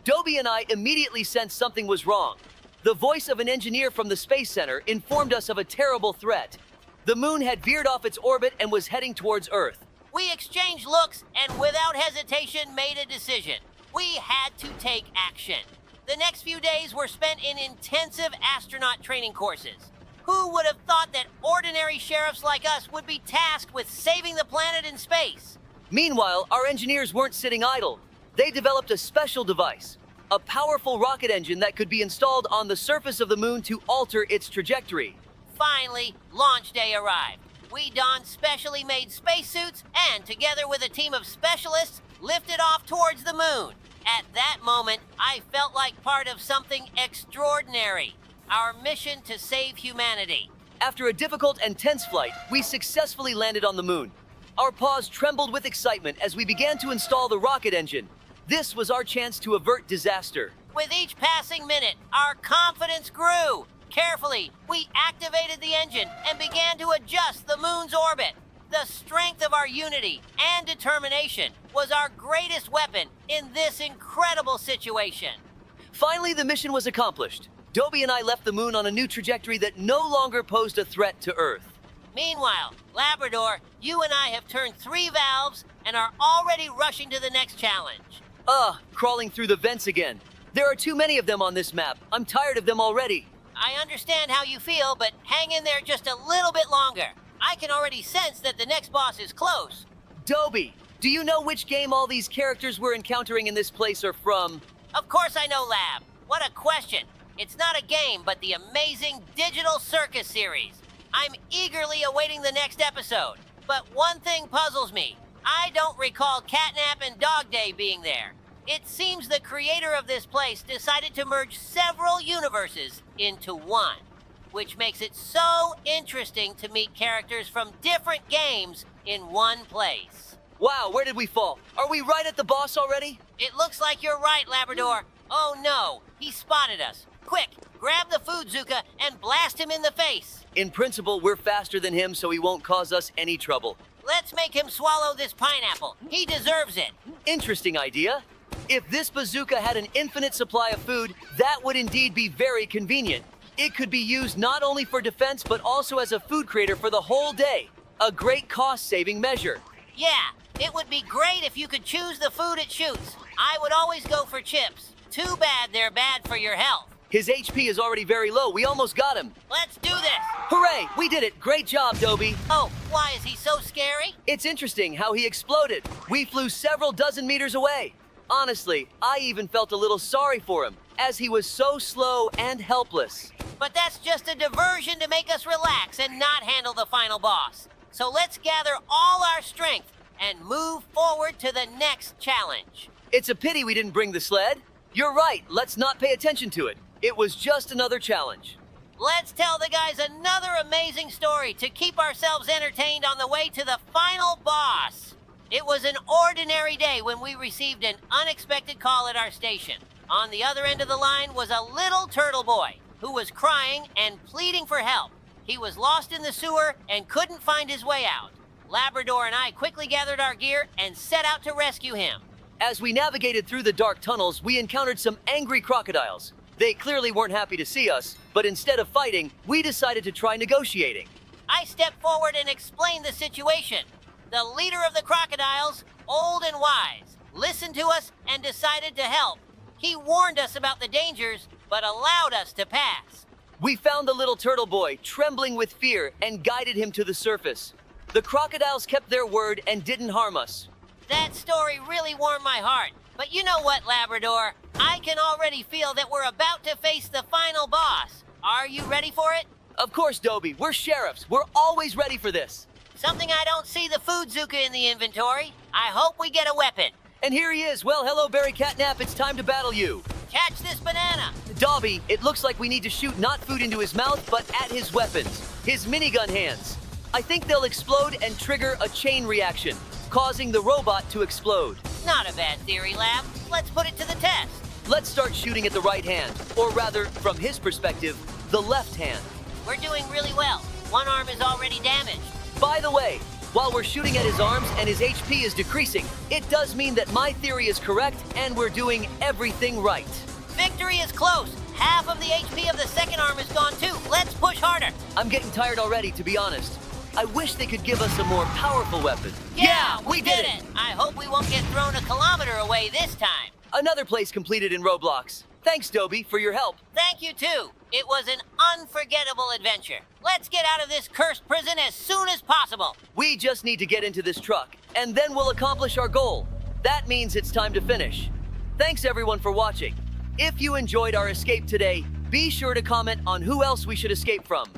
Dobie and I immediately sensed something was wrong. The voice of an engineer from the Space Center informed us of a terrible threat. The moon had veered off its orbit and was heading towards Earth. We exchanged looks and without hesitation made a decision. We had to take action. The next few days were spent in intensive astronaut training courses. Who would have thought that ordinary sheriffs like us would be tasked with saving the planet in space? Meanwhile, our engineers weren't sitting idle. They developed a special device, a powerful rocket engine that could be installed on the surface of the moon to alter its trajectory. Finally, launch day arrived. We donned specially made spacesuits and, together with a team of specialists, lifted off towards the moon. At that moment, I felt like part of something extraordinary. Our mission to save humanity. After a difficult and tense flight, we successfully landed on the moon. Our paws trembled with excitement as we began to install the rocket engine. This was our chance to avert disaster. With each passing minute, our confidence grew. Carefully, we activated the engine and began to adjust the moon's orbit. The strength of our unity and determination was our greatest weapon in this incredible situation. Finally, the mission was accomplished. Dobie and I left the moon on a new trajectory that no longer posed a threat to Earth. Meanwhile, Labrador, you and I have turned 3 valves and are already rushing to the next challenge. Crawling through the vents again. There are too many of them on this map. I'm tired of them already. I understand how you feel, but hang in there just a little bit longer. I can already sense that the next boss is close. Dobie, do you know which game all these characters we're encountering in this place are from? Of course I know, Lab. What a question. It's not a game, but the amazing Digital Circus series. I'm eagerly awaiting the next episode. But one thing puzzles me. I don't recall Catnap and Dog Day being there. It seems the creator of this place decided to merge several universes into one, which makes it so interesting to meet characters from different games in one place. Wow, where did we fall? Are we right at the boss already? It looks like you're right, Labrador. Oh no, he spotted us. Quick, grab the food Zuka and blast him in the face. In principle, we're faster than him, so he won't cause us any trouble. Let's make him swallow this pineapple. He deserves it. Interesting idea. If this bazooka had an infinite supply of food, that would indeed be very convenient. It could be used not only for defense, but also as a food creator for the whole day. A great cost-saving measure. Yeah, it would be great if you could choose the food it shoots. I would always go for chips. Too bad they're bad for your health. His HP is already very low. We almost got him. Let's do this. Hooray! We did it. Great job, Dobie. Oh, why is he so scary? It's interesting how he exploded. We flew several dozen meters away. Honestly, I even felt a little sorry for him, as he was so slow and helpless. But that's just a diversion to make us relax and not handle the final boss. So let's gather all our strength and move forward to the next challenge. It's a pity we didn't bring the sled. You're right. Let's not pay attention to it. It was just another challenge. Let's tell the guys another amazing story to keep ourselves entertained on the way to the final boss. It was an ordinary day when we received an unexpected call at our station. On the other end of the line was a little turtle boy who was crying and pleading for help. He was lost in the sewer and couldn't find his way out. Labrador and I quickly gathered our gear and set out to rescue him. As we navigated through the dark tunnels, we encountered some angry crocodiles. They clearly weren't happy to see us, but instead of fighting, we decided to try negotiating. I stepped forward and explained the situation. The leader of the crocodiles, old and wise, listened to us and decided to help. He warned us about the dangers, but allowed us to pass. We found the little turtle boy, trembling with fear, and guided him to the surface. The crocodiles kept their word and didn't harm us. That story really warmed my heart. But you know what, Labrador? I can already feel that we're about to face the final boss. Are you ready for it? Of course, Dobie. We're sheriffs. We're always ready for this. Something I don't see the food Zuka in the inventory. I hope we get a weapon. And here he is. Well, hello, Barry Catnap. It's time to battle you. Catch this banana. Dobie, it looks like we need to shoot not food into his mouth, but at his weapons. His minigun hands. I think they'll explode and trigger a chain reaction, causing the robot to explode. Not a bad theory, Lab. Let's put it to the test. Let's start shooting at the right hand, or rather, from his perspective, the left hand. We're doing really well. One arm is already damaged. By the way, while we're shooting at his arms and his HP is decreasing, it does mean that my theory is correct and we're doing everything right. Victory is close. Half of the HP of the second arm is gone too. Let's push harder. I'm getting tired already, to be honest. I wish they could give us a more powerful weapon. Yeah, we did it! I hope we won't get thrown a kilometer away this time. Another place completed in Roblox. Thanks, Dobie, for your help. Thank you, too. It was an unforgettable adventure. Let's get out of this cursed prison as soon as possible. We just need to get into this truck, and then we'll accomplish our goal. That means it's time to finish. Thanks, everyone, for watching. If you enjoyed our escape today, be sure to comment on who else we should escape from.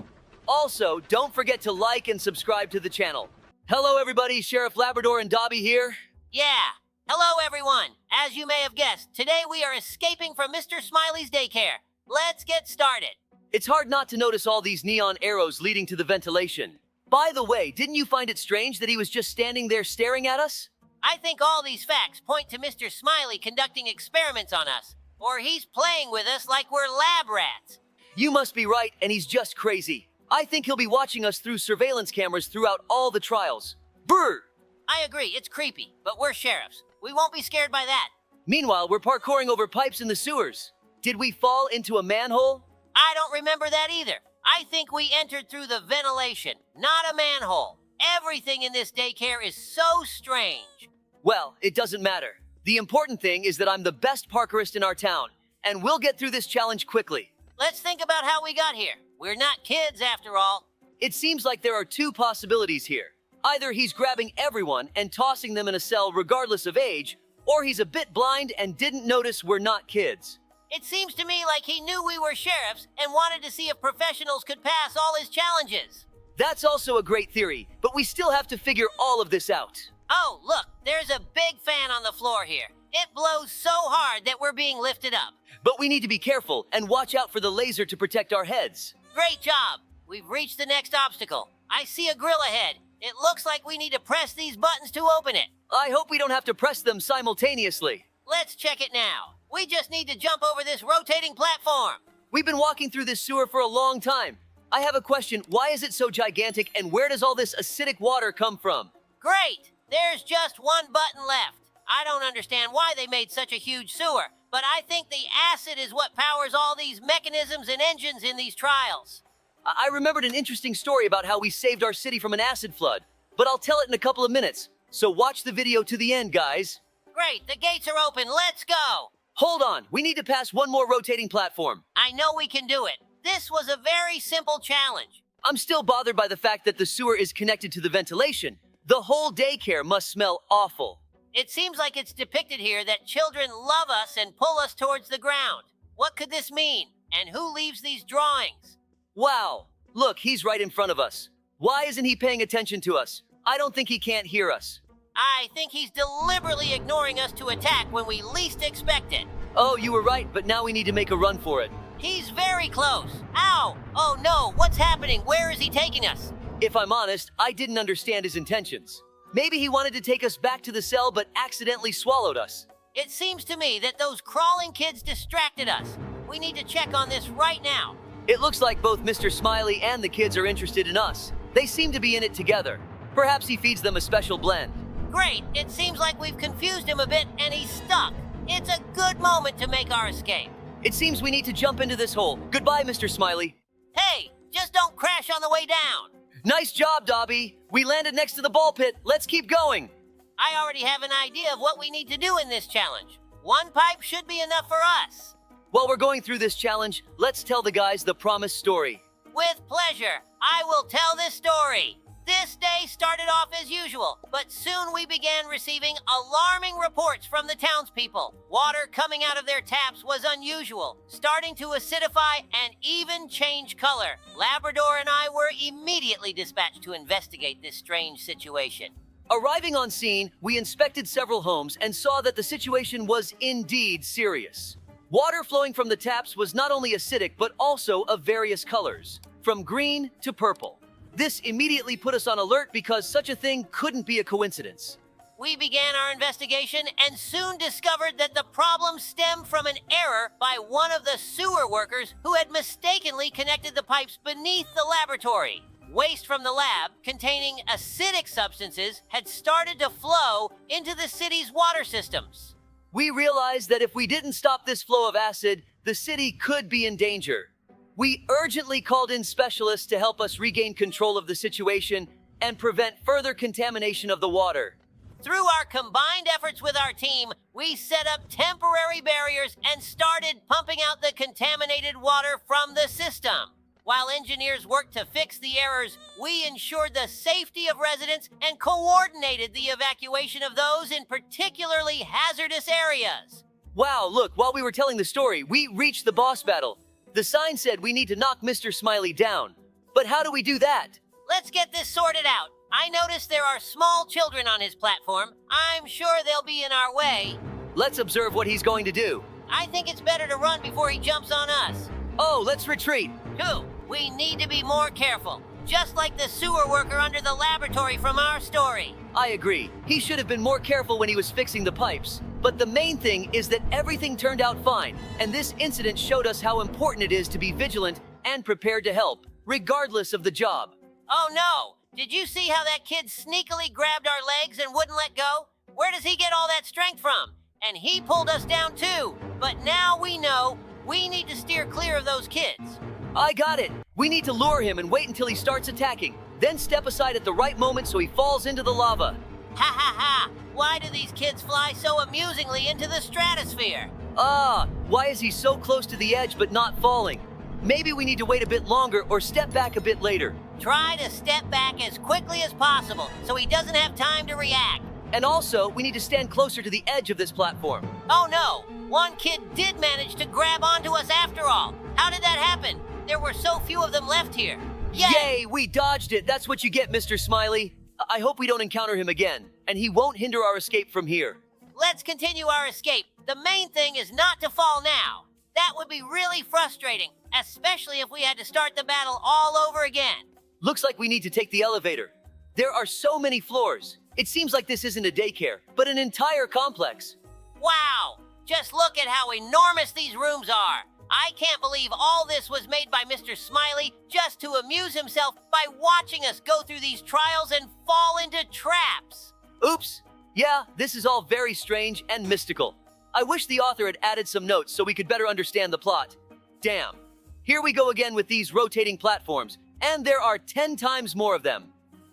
Also, don't forget to like and subscribe to the channel. Hello, everybody. Sheriff Labrador and Dobie here. Yeah. Hello, everyone. As you may have guessed, today we are escaping from Mr. Smiley's daycare. Let's get started. It's hard not to notice all these neon arrows leading to the ventilation. By the way, didn't you find it strange that he was just standing there staring at us? I think all these facts point to Mr. Smiley conducting experiments on us. Or he's playing with us like we're lab rats. You must be right, and he's just crazy. I think he'll be watching us through surveillance cameras throughout all the trials. Brr! I agree, it's creepy, but we're sheriffs. We won't be scared by that. Meanwhile, we're parkouring over pipes in the sewers. Did we fall into a manhole? I don't remember that either. I think we entered through the ventilation, not a manhole. Everything in this daycare is so strange. Well, it doesn't matter. The important thing is that I'm the best parkourist in our town, and we'll get through this challenge quickly. Let's think about how we got here. We're not kids, after all. It seems like there are two possibilities here. Either he's grabbing everyone and tossing them in a cell regardless of age, or he's a bit blind and didn't notice we're not kids. It seems to me like he knew we were sheriffs and wanted to see if professionals could pass all his challenges. That's also a great theory, but we still have to figure all of this out. Oh, look, there's a big fan on the floor here. It blows so hard that we're being lifted up. But we need to be careful and watch out for the laser to protect our heads. Great job. We've reached the next obstacle. I see a grill ahead. It looks like we need to press these buttons to open it. I hope we don't have to press them simultaneously. Let's check it now. We just need to jump over this rotating platform. We've been walking through this sewer for a long time. I have a question. Why is it so gigantic, and where does all this acidic water come from? Great. There's just one button left. I don't understand why they made such a huge sewer, but I think the acid is what powers all these mechanisms and engines in these trials. I remembered an interesting story about how we saved our city from an acid flood, but I'll tell it in a couple of minutes. So watch the video to the end, guys. Great, the gates are open. Let's go. Hold on, we need to pass one more rotating platform. I know we can do it. This was a very simple challenge. I'm still bothered by the fact that the sewer is connected to the ventilation. The whole daycare must smell awful. It seems like it's depicted here that children love us and pull us towards the ground. What could this mean? And who leaves these drawings? Wow, look, he's right in front of us. Why isn't he paying attention to us? I don't think he can't hear us. I think he's deliberately ignoring us to attack when we least expect it. Oh, you were right, but now we need to make a run for it. He's very close. Ow! Oh no, what's happening? Where is he taking us? If I'm honest, I didn't understand his intentions. Maybe he wanted to take us back to the cell but accidentally swallowed us. It seems to me that those crawling kids distracted us. We need to check on this right now. It looks like both Mr. Smiley and the kids are interested in us. They seem to be in it together. Perhaps he feeds them a special blend. Great, it seems like we've confused him a bit and he's stuck. It's a good moment to make our escape. It seems we need to jump into this hole. Goodbye, Mr. Smiley. Hey, just don't crash on the way down. Nice job, Dobie. We landed next to the ball pit. Let's keep going. I already have an idea of what we need to do in this challenge. One pipe should be enough for us. While we're going through this challenge, let's tell the guys the promised story. With pleasure, I will tell this story. This day started off as usual, but soon we began receiving alarming reports from the townspeople. Water coming out of their taps was unusual, starting to acidify and even change color. Labrador and I were immediately dispatched to investigate this strange situation. Arriving on scene, we inspected several homes and saw that the situation was indeed serious. Water flowing from the taps was not only acidic, but also of various colors, from green to purple. This immediately put us on alert because such a thing couldn't be a coincidence. We began our investigation and soon discovered that the problem stemmed from an error by one of the sewer workers who had mistakenly connected the pipes beneath the laboratory. Waste from the lab, containing acidic substances, had started to flow into the city's water systems. We realized that if we didn't stop this flow of acid, the city could be in danger. We urgently called in specialists to help us regain control of the situation and prevent further contamination of the water. Through our combined efforts with our team, we set up temporary barriers and started pumping out the contaminated water from the system. While engineers worked to fix the errors, we ensured the safety of residents and coordinated the evacuation of those in particularly hazardous areas. Wow, look, while we were telling the story, we reached the boss battle. The sign said we need to knock Mr. Smiley down. But how do we do that? Let's get this sorted out. I noticed there are small children on his platform. I'm sure they'll be in our way. Let's observe what he's going to do. I think it's better to run before he jumps on us. Oh, let's retreat. 2, we need to be more careful. Just like the sewer worker under the laboratory from our story. I agree. He should have been more careful when he was fixing the pipes. But the main thing is that everything turned out fine, and this incident showed us how important it is to be vigilant and prepared to help, regardless of the job. Oh no! Did you see how that kid sneakily grabbed our legs and wouldn't let go? Where does he get all that strength from? And he pulled us down too. But now we know we need to steer clear of those kids. I got it. We need to lure him and wait until he starts attacking, then step aside at the right moment so he falls into the lava. Ha ha ha! Why do these kids fly so amusingly into the stratosphere? Why is he so close to the edge but not falling? Maybe we need to wait a bit longer or step back a bit later. Try to step back as quickly as possible so he doesn't have time to react. And also, we need to stand closer to the edge of this platform. Oh no! One kid did manage to grab onto us after all. How did that happen? There were so few of them left here. Yay! We dodged it. That's what you get, Mr. Smiley. I hope we don't encounter him again, and he won't hinder our escape from here. Let's continue our escape. The main thing is not to fall now. That would be really frustrating, especially if we had to start the battle all over again. Looks like we need to take the elevator. There are so many floors. It seems like this isn't a daycare, but an entire complex. Wow! Just look at how enormous these rooms are. I can't believe all this was made by Mr. Smiley just to amuse himself by watching us go through these trials and fall into traps. Oops. Yeah, this is all very strange and mystical. I wish the author had added some notes so we could better understand the plot. Damn. Here we go again with these rotating platforms, and there are 10 times more of them.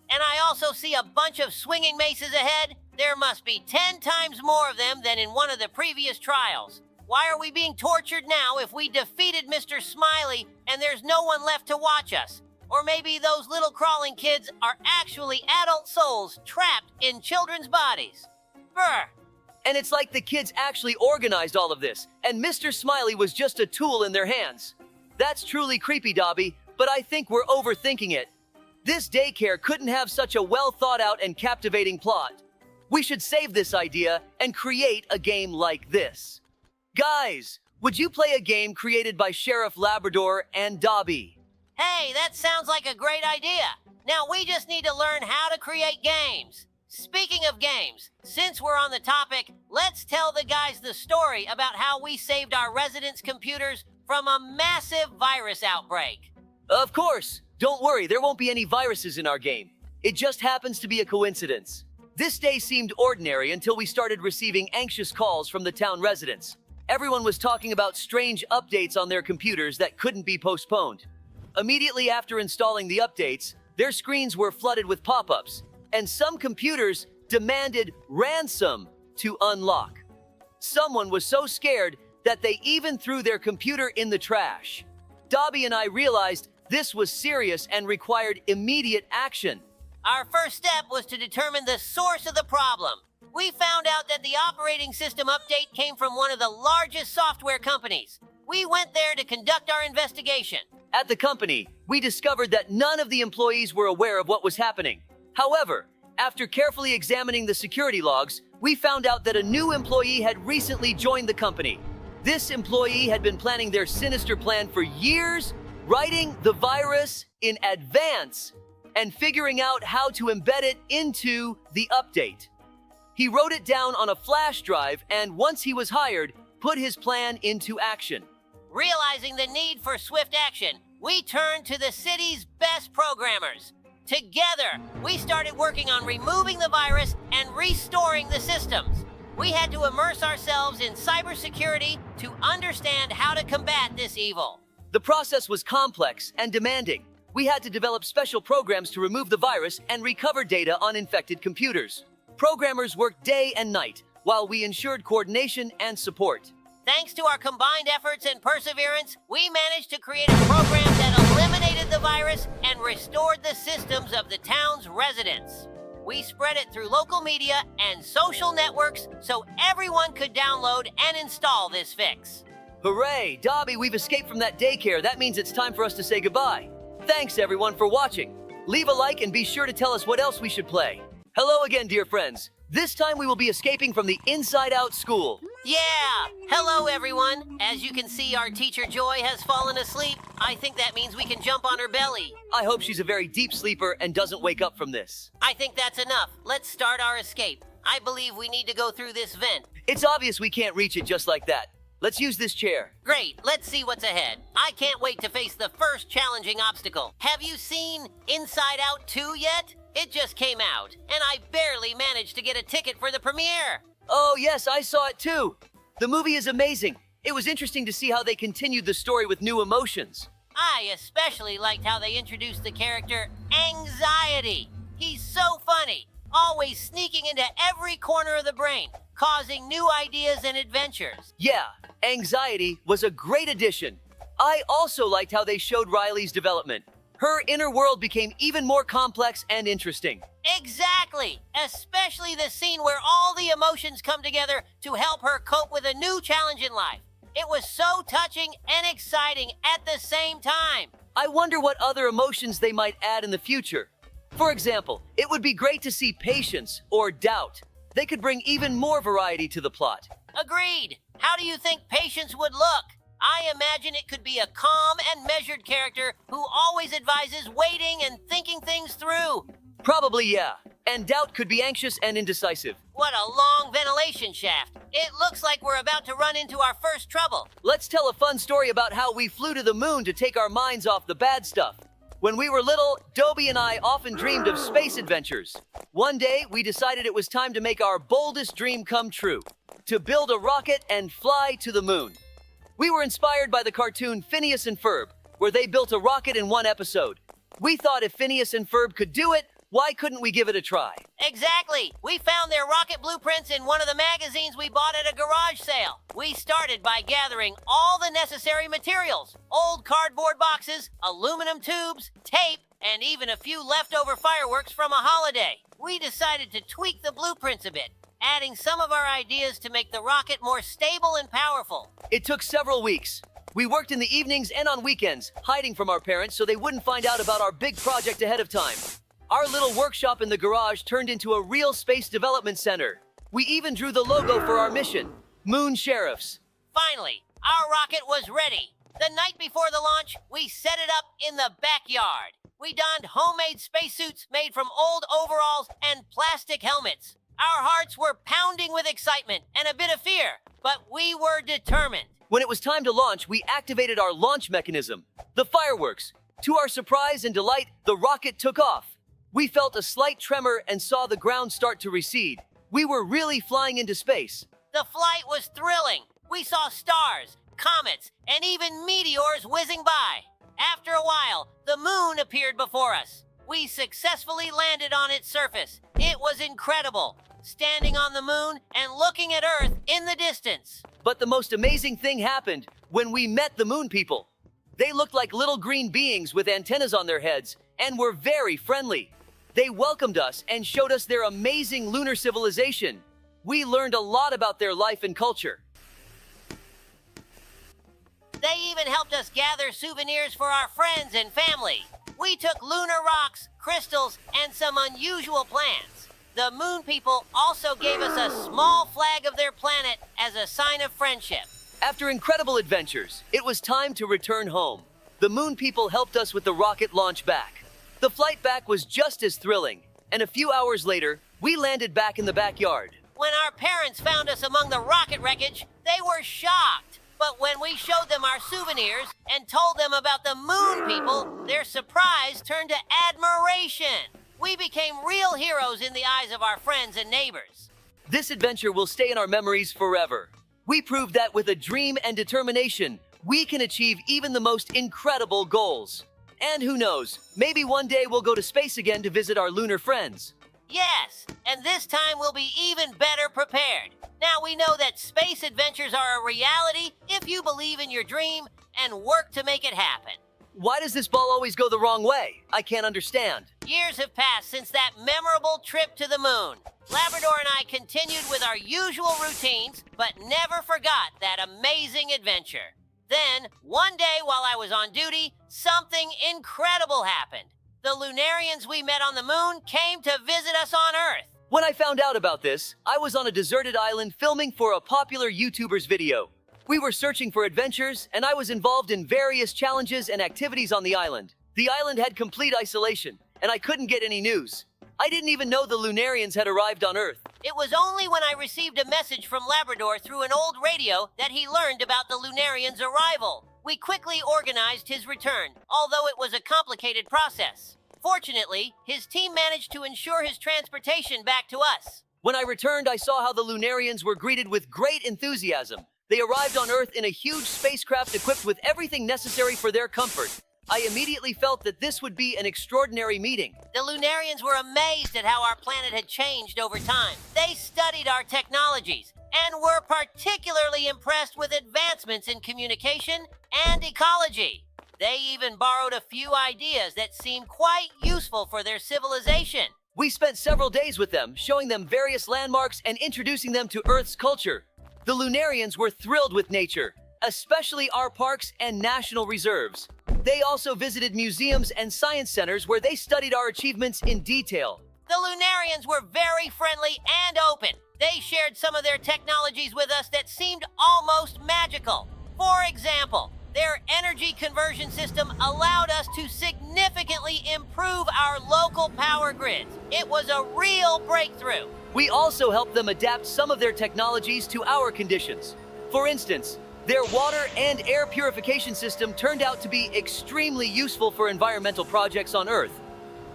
And I also see a bunch of swinging maces ahead. There must be 10 times more of them than in one of the previous trials. Why are we being tortured now if we defeated Mr. Smiley and there's no one left to watch us? Or maybe those little crawling kids are actually adult souls trapped in children's bodies. Brr. And it's like the kids actually organized all of this, and Mr. Smiley was just a tool in their hands. That's truly creepy, Dobie, but I think we're overthinking it. This daycare couldn't have such a well-thought-out and captivating plot. We should save this idea and create a game like this. Guys, would you play a game created by Sheriff Labrador and Dobie? Hey, that sounds like a great idea. Now we just need to learn how to create games. Speaking of games, since we're on the topic, let's tell the guys the story about how we saved our residents' computers from a massive virus outbreak. Of course. Don't worry, there won't be any viruses in our game. It just happens to be a coincidence. This day seemed ordinary until we started receiving anxious calls from the town residents. Everyone was talking about strange updates on their computers that couldn't be postponed. Immediately after installing the updates, Their screens were flooded with pop-ups, and some computers demanded ransom to unlock. Someone was so scared that they even threw their computer in the trash. Dobie and I realized this was serious and required immediate action. Our first step was to determine the source of the problem. We found out that the operating system update came from one of the largest software companies. We went there to conduct our investigation. At the company, we discovered that none of the employees were aware of what was happening. However, after carefully examining the security logs, we found out that a new employee had recently joined the company. This employee had been planning their sinister plan for years, writing the virus in advance and figuring out how to embed it into the update. He wrote it down on a flash drive and once he was hired, put his plan into action. Realizing the need for swift action, we turned to the city's best programmers. Together, we started working on removing the virus and restoring the systems. We had to immerse ourselves in cybersecurity to understand how to combat this evil. The process was complex and demanding. We had to develop special programs to remove the virus and recover data on infected computers. Programmers worked day and night while we ensured coordination and support. Thanks to our combined efforts and perseverance, we managed to create a program that eliminated the virus and restored the systems of the town's residents. We spread it through local media and social networks so everyone could download and install this fix. Hooray! Dobie, we've escaped from that daycare. That means it's time for us to say goodbye. Thanks everyone for watching. Leave a like and be sure to tell us what else we should play. Hello again, dear friends. This time we will be escaping from the Inside Out school. Yeah! Hello, everyone. As you can see, our teacher Joy has fallen asleep. I think that means we can jump on her belly. I hope she's a very deep sleeper and doesn't wake up from this. I think that's enough. Let's start our escape. I believe we need to go through this vent. It's obvious we can't reach it just like that. Let's use this chair. Great, let's see what's ahead. I can't wait to face the first challenging obstacle. Have you seen Inside Out 2 yet? It just came out, and I barely managed to get a ticket for the premiere. Oh yes, I saw it too. The movie is amazing. It was interesting to see how they continued the story with new emotions. I especially liked how they introduced the character Anxiety. He's so funny, always sneaking into every corner of the brain, causing new ideas and adventures. Yeah, Anxiety was a great addition. I also liked how they showed Riley's development. Her inner world became even more complex and interesting. Exactly! Especially the scene where all the emotions come together to help her cope with a new challenge in life. It was so touching and exciting at the same time. I wonder what other emotions they might add in the future. For example, it would be great to see patience or doubt. They could bring even more variety to the plot. Agreed! How do you think Patience would look? I imagine it could be a calm and measured character who always advises waiting and thinking things through. Probably, yeah. And Doubt could be anxious and indecisive. What a long ventilation shaft. It looks like we're about to run into our first trouble. Let's tell a fun story about how we flew to the moon to take our minds off the bad stuff. When we were little, Dobie and I often dreamed of space adventures. One day, we decided it was time to make our boldest dream come true, to build a rocket and fly to the moon. We were inspired by the cartoon Phineas and Ferb, where they built a rocket in one episode. We thought if Phineas and Ferb could do it, why couldn't we give it a try? Exactly! We found their rocket blueprints in one of the magazines we bought at a garage sale. We started by gathering all the necessary materials: old cardboard boxes, aluminum tubes, tape, and even a few leftover fireworks from a holiday. We decided to tweak the blueprints a bit, adding some of our ideas to make the rocket more stable and powerful. It took several weeks. We worked in the evenings and on weekends, hiding from our parents so they wouldn't find out about our big project ahead of time. Our little workshop in the garage turned into a real space development center. We even drew the logo for our mission, Moon Sheriffs. Finally, our rocket was ready. The night before the launch, we set it up in the backyard. We donned homemade spacesuits made from old overalls and plastic helmets. Our hearts were pounding with excitement and a bit of fear, but we were determined. When it was time to launch, we activated our launch mechanism, the fireworks. To our surprise and delight, the rocket took off. We felt a slight tremor and saw the ground start to recede. We were really flying into space. The flight was thrilling. We saw stars, comets, and even meteors whizzing by. After a while, the moon appeared before us. We successfully landed on its surface. It was incredible, standing on the moon and looking at Earth in the distance. But the most amazing thing happened when we met the moon people. They looked like little green beings with antennas on their heads and were very friendly. They welcomed us and showed us their amazing lunar civilization. We learned a lot about their life and culture. They even helped us gather souvenirs for our friends and family. We took lunar rocks, crystals, and some unusual plants. The moon people also gave us a small flag of their planet as a sign of friendship. After incredible adventures, it was time to return home. The moon people helped us with the rocket launch back. The flight back was just as thrilling, and a few hours later, we landed back in the backyard. When our parents found us among the rocket wreckage, they were shocked. But when we showed them our souvenirs and told them about the moon people, their surprise turned to admiration. We became real heroes in the eyes of our friends and neighbors. This adventure will stay in our memories forever. We proved that with a dream and determination, we can achieve even the most incredible goals. And who knows, maybe one day we'll go to space again to visit our lunar friends. Yes, and this time we'll be even better prepared. Now we know that space adventures are a reality if you believe in your dream and work to make it happen. Why does this ball always go the wrong way? I can't understand. Years have passed since that memorable trip to the moon. Labrador and I continued with our usual routines, but never forgot that amazing adventure. Then, one day while I was on duty, something incredible happened. The Lunarians we met on the moon came to visit us on Earth. When I found out about this, I was on a deserted island filming for a popular YouTuber's video. We were searching for adventures, and I was involved in various challenges and activities on the island. The island had complete isolation, and I couldn't get any news. I didn't even know the Lunarians had arrived on Earth. It was only when I received a message from Labrador through an old radio that he learned about the Lunarians' arrival. We quickly organized his return, although it was a complicated process. Fortunately, his team managed to ensure his transportation back to us. When I returned, I saw how the Lunarians were greeted with great enthusiasm. They arrived on Earth in a huge spacecraft equipped with everything necessary for their comfort. I immediately felt that this would be an extraordinary meeting. The Lunarians were amazed at how our planet had changed over time. They studied our technologies and were particularly impressed with advancements in communication and ecology. They even borrowed a few ideas that seemed quite useful for their civilization. We spent several days with them, showing them various landmarks and introducing them to Earth's culture. The Lunarians were thrilled with nature, especially our parks and national reserves. They also visited museums and science centers where they studied our achievements in detail. The Lunarians were very friendly and open. They shared some of their technologies with us that seemed almost magical. For example, their energy conversion system allowed us to significantly improve our local power grids. It was a real breakthrough. We also helped them adapt some of their technologies to our conditions. For instance, their water and air purification system turned out to be extremely useful for environmental projects on Earth.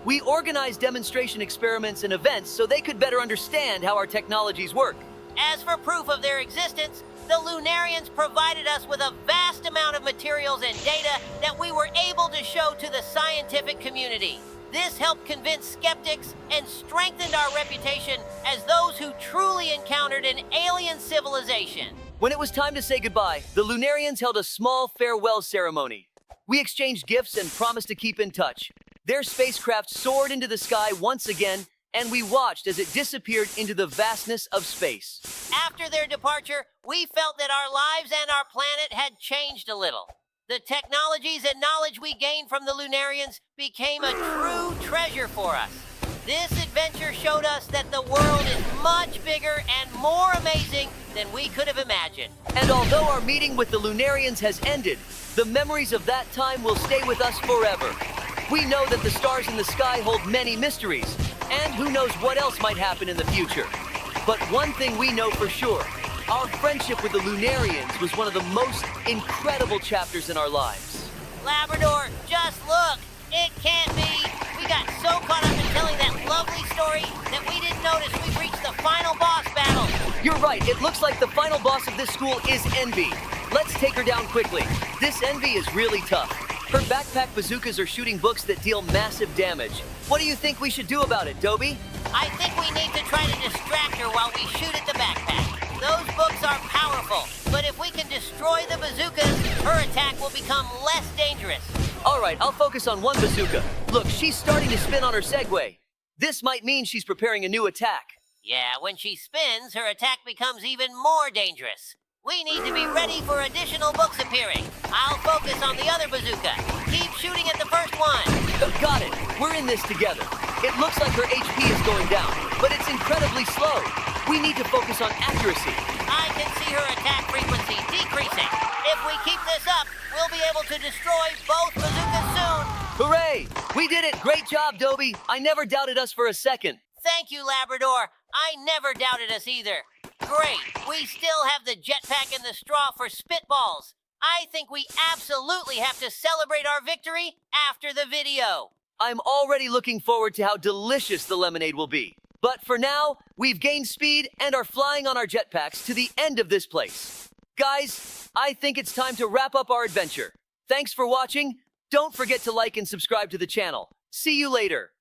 We organized demonstration experiments and events so they could better understand how our technologies work. As for proof of their existence, the Lunarians provided us with a vast amount of materials and data that we were able to show to the scientific community. This helped convince skeptics and strengthened our reputation as those who truly encountered an alien civilization. When it was time to say goodbye, the Lunarians held a small farewell ceremony. We exchanged gifts and promised to keep in touch. Their spacecraft soared into the sky once again, and we watched as it disappeared into the vastness of space. After their departure, we felt that our lives and our planet had changed a little. The technologies and knowledge we gained from the Lunarians became a true treasure for us. This adventure showed us that the world is much bigger and more amazing than we could have imagined. And although our meeting with the Lunarians has ended, the memories of that time will stay with us forever. We know that the stars in the sky hold many mysteries, and who knows what else might happen in the future. But one thing we know for sure, our friendship with the Lunarians was one of the most incredible chapters in our lives. Labrador, just look! It can't be! We got so caught up in telling that lovely story that we didn't notice we've reached the final boss battle. You're right, it looks like the final boss of this school is Envy. Let's take her down quickly. This Envy is really tough. Her backpack bazookas are shooting books that deal massive damage. What do you think we should do about it, Dobie? I think we need to try to distract her while we shoot at the backpack. Those books are powerful, but if we can destroy the bazookas, her attack will become less dangerous. All right, I'll focus on one bazooka. Look, she's starting to spin on her Segway. This might mean she's preparing a new attack. Yeah, when she spins, her attack becomes even more dangerous. We need to be ready for additional books appearing. I'll focus on the other bazooka. Keep shooting at the first one. Got it. We're in this together. It looks like her HP is going down, but it's incredibly slow. We need to focus on accuracy. I can see her attack frequency decreasing. If we keep this up, we'll be able to destroy both bazookas soon. Hooray! We did it! Great job, Dobie! I never doubted us for a second. Thank you, Labrador. I never doubted us either. Great. We still have the jetpack and the straw for spitballs. I think we absolutely have to celebrate our victory after the video. I'm already looking forward to how delicious the lemonade will be. But for now, we've gained speed and are flying on our jetpacks to the end of this place. Guys, I think it's time to wrap up our adventure. Thanks for watching. Don't forget to like and subscribe to the channel. See you later.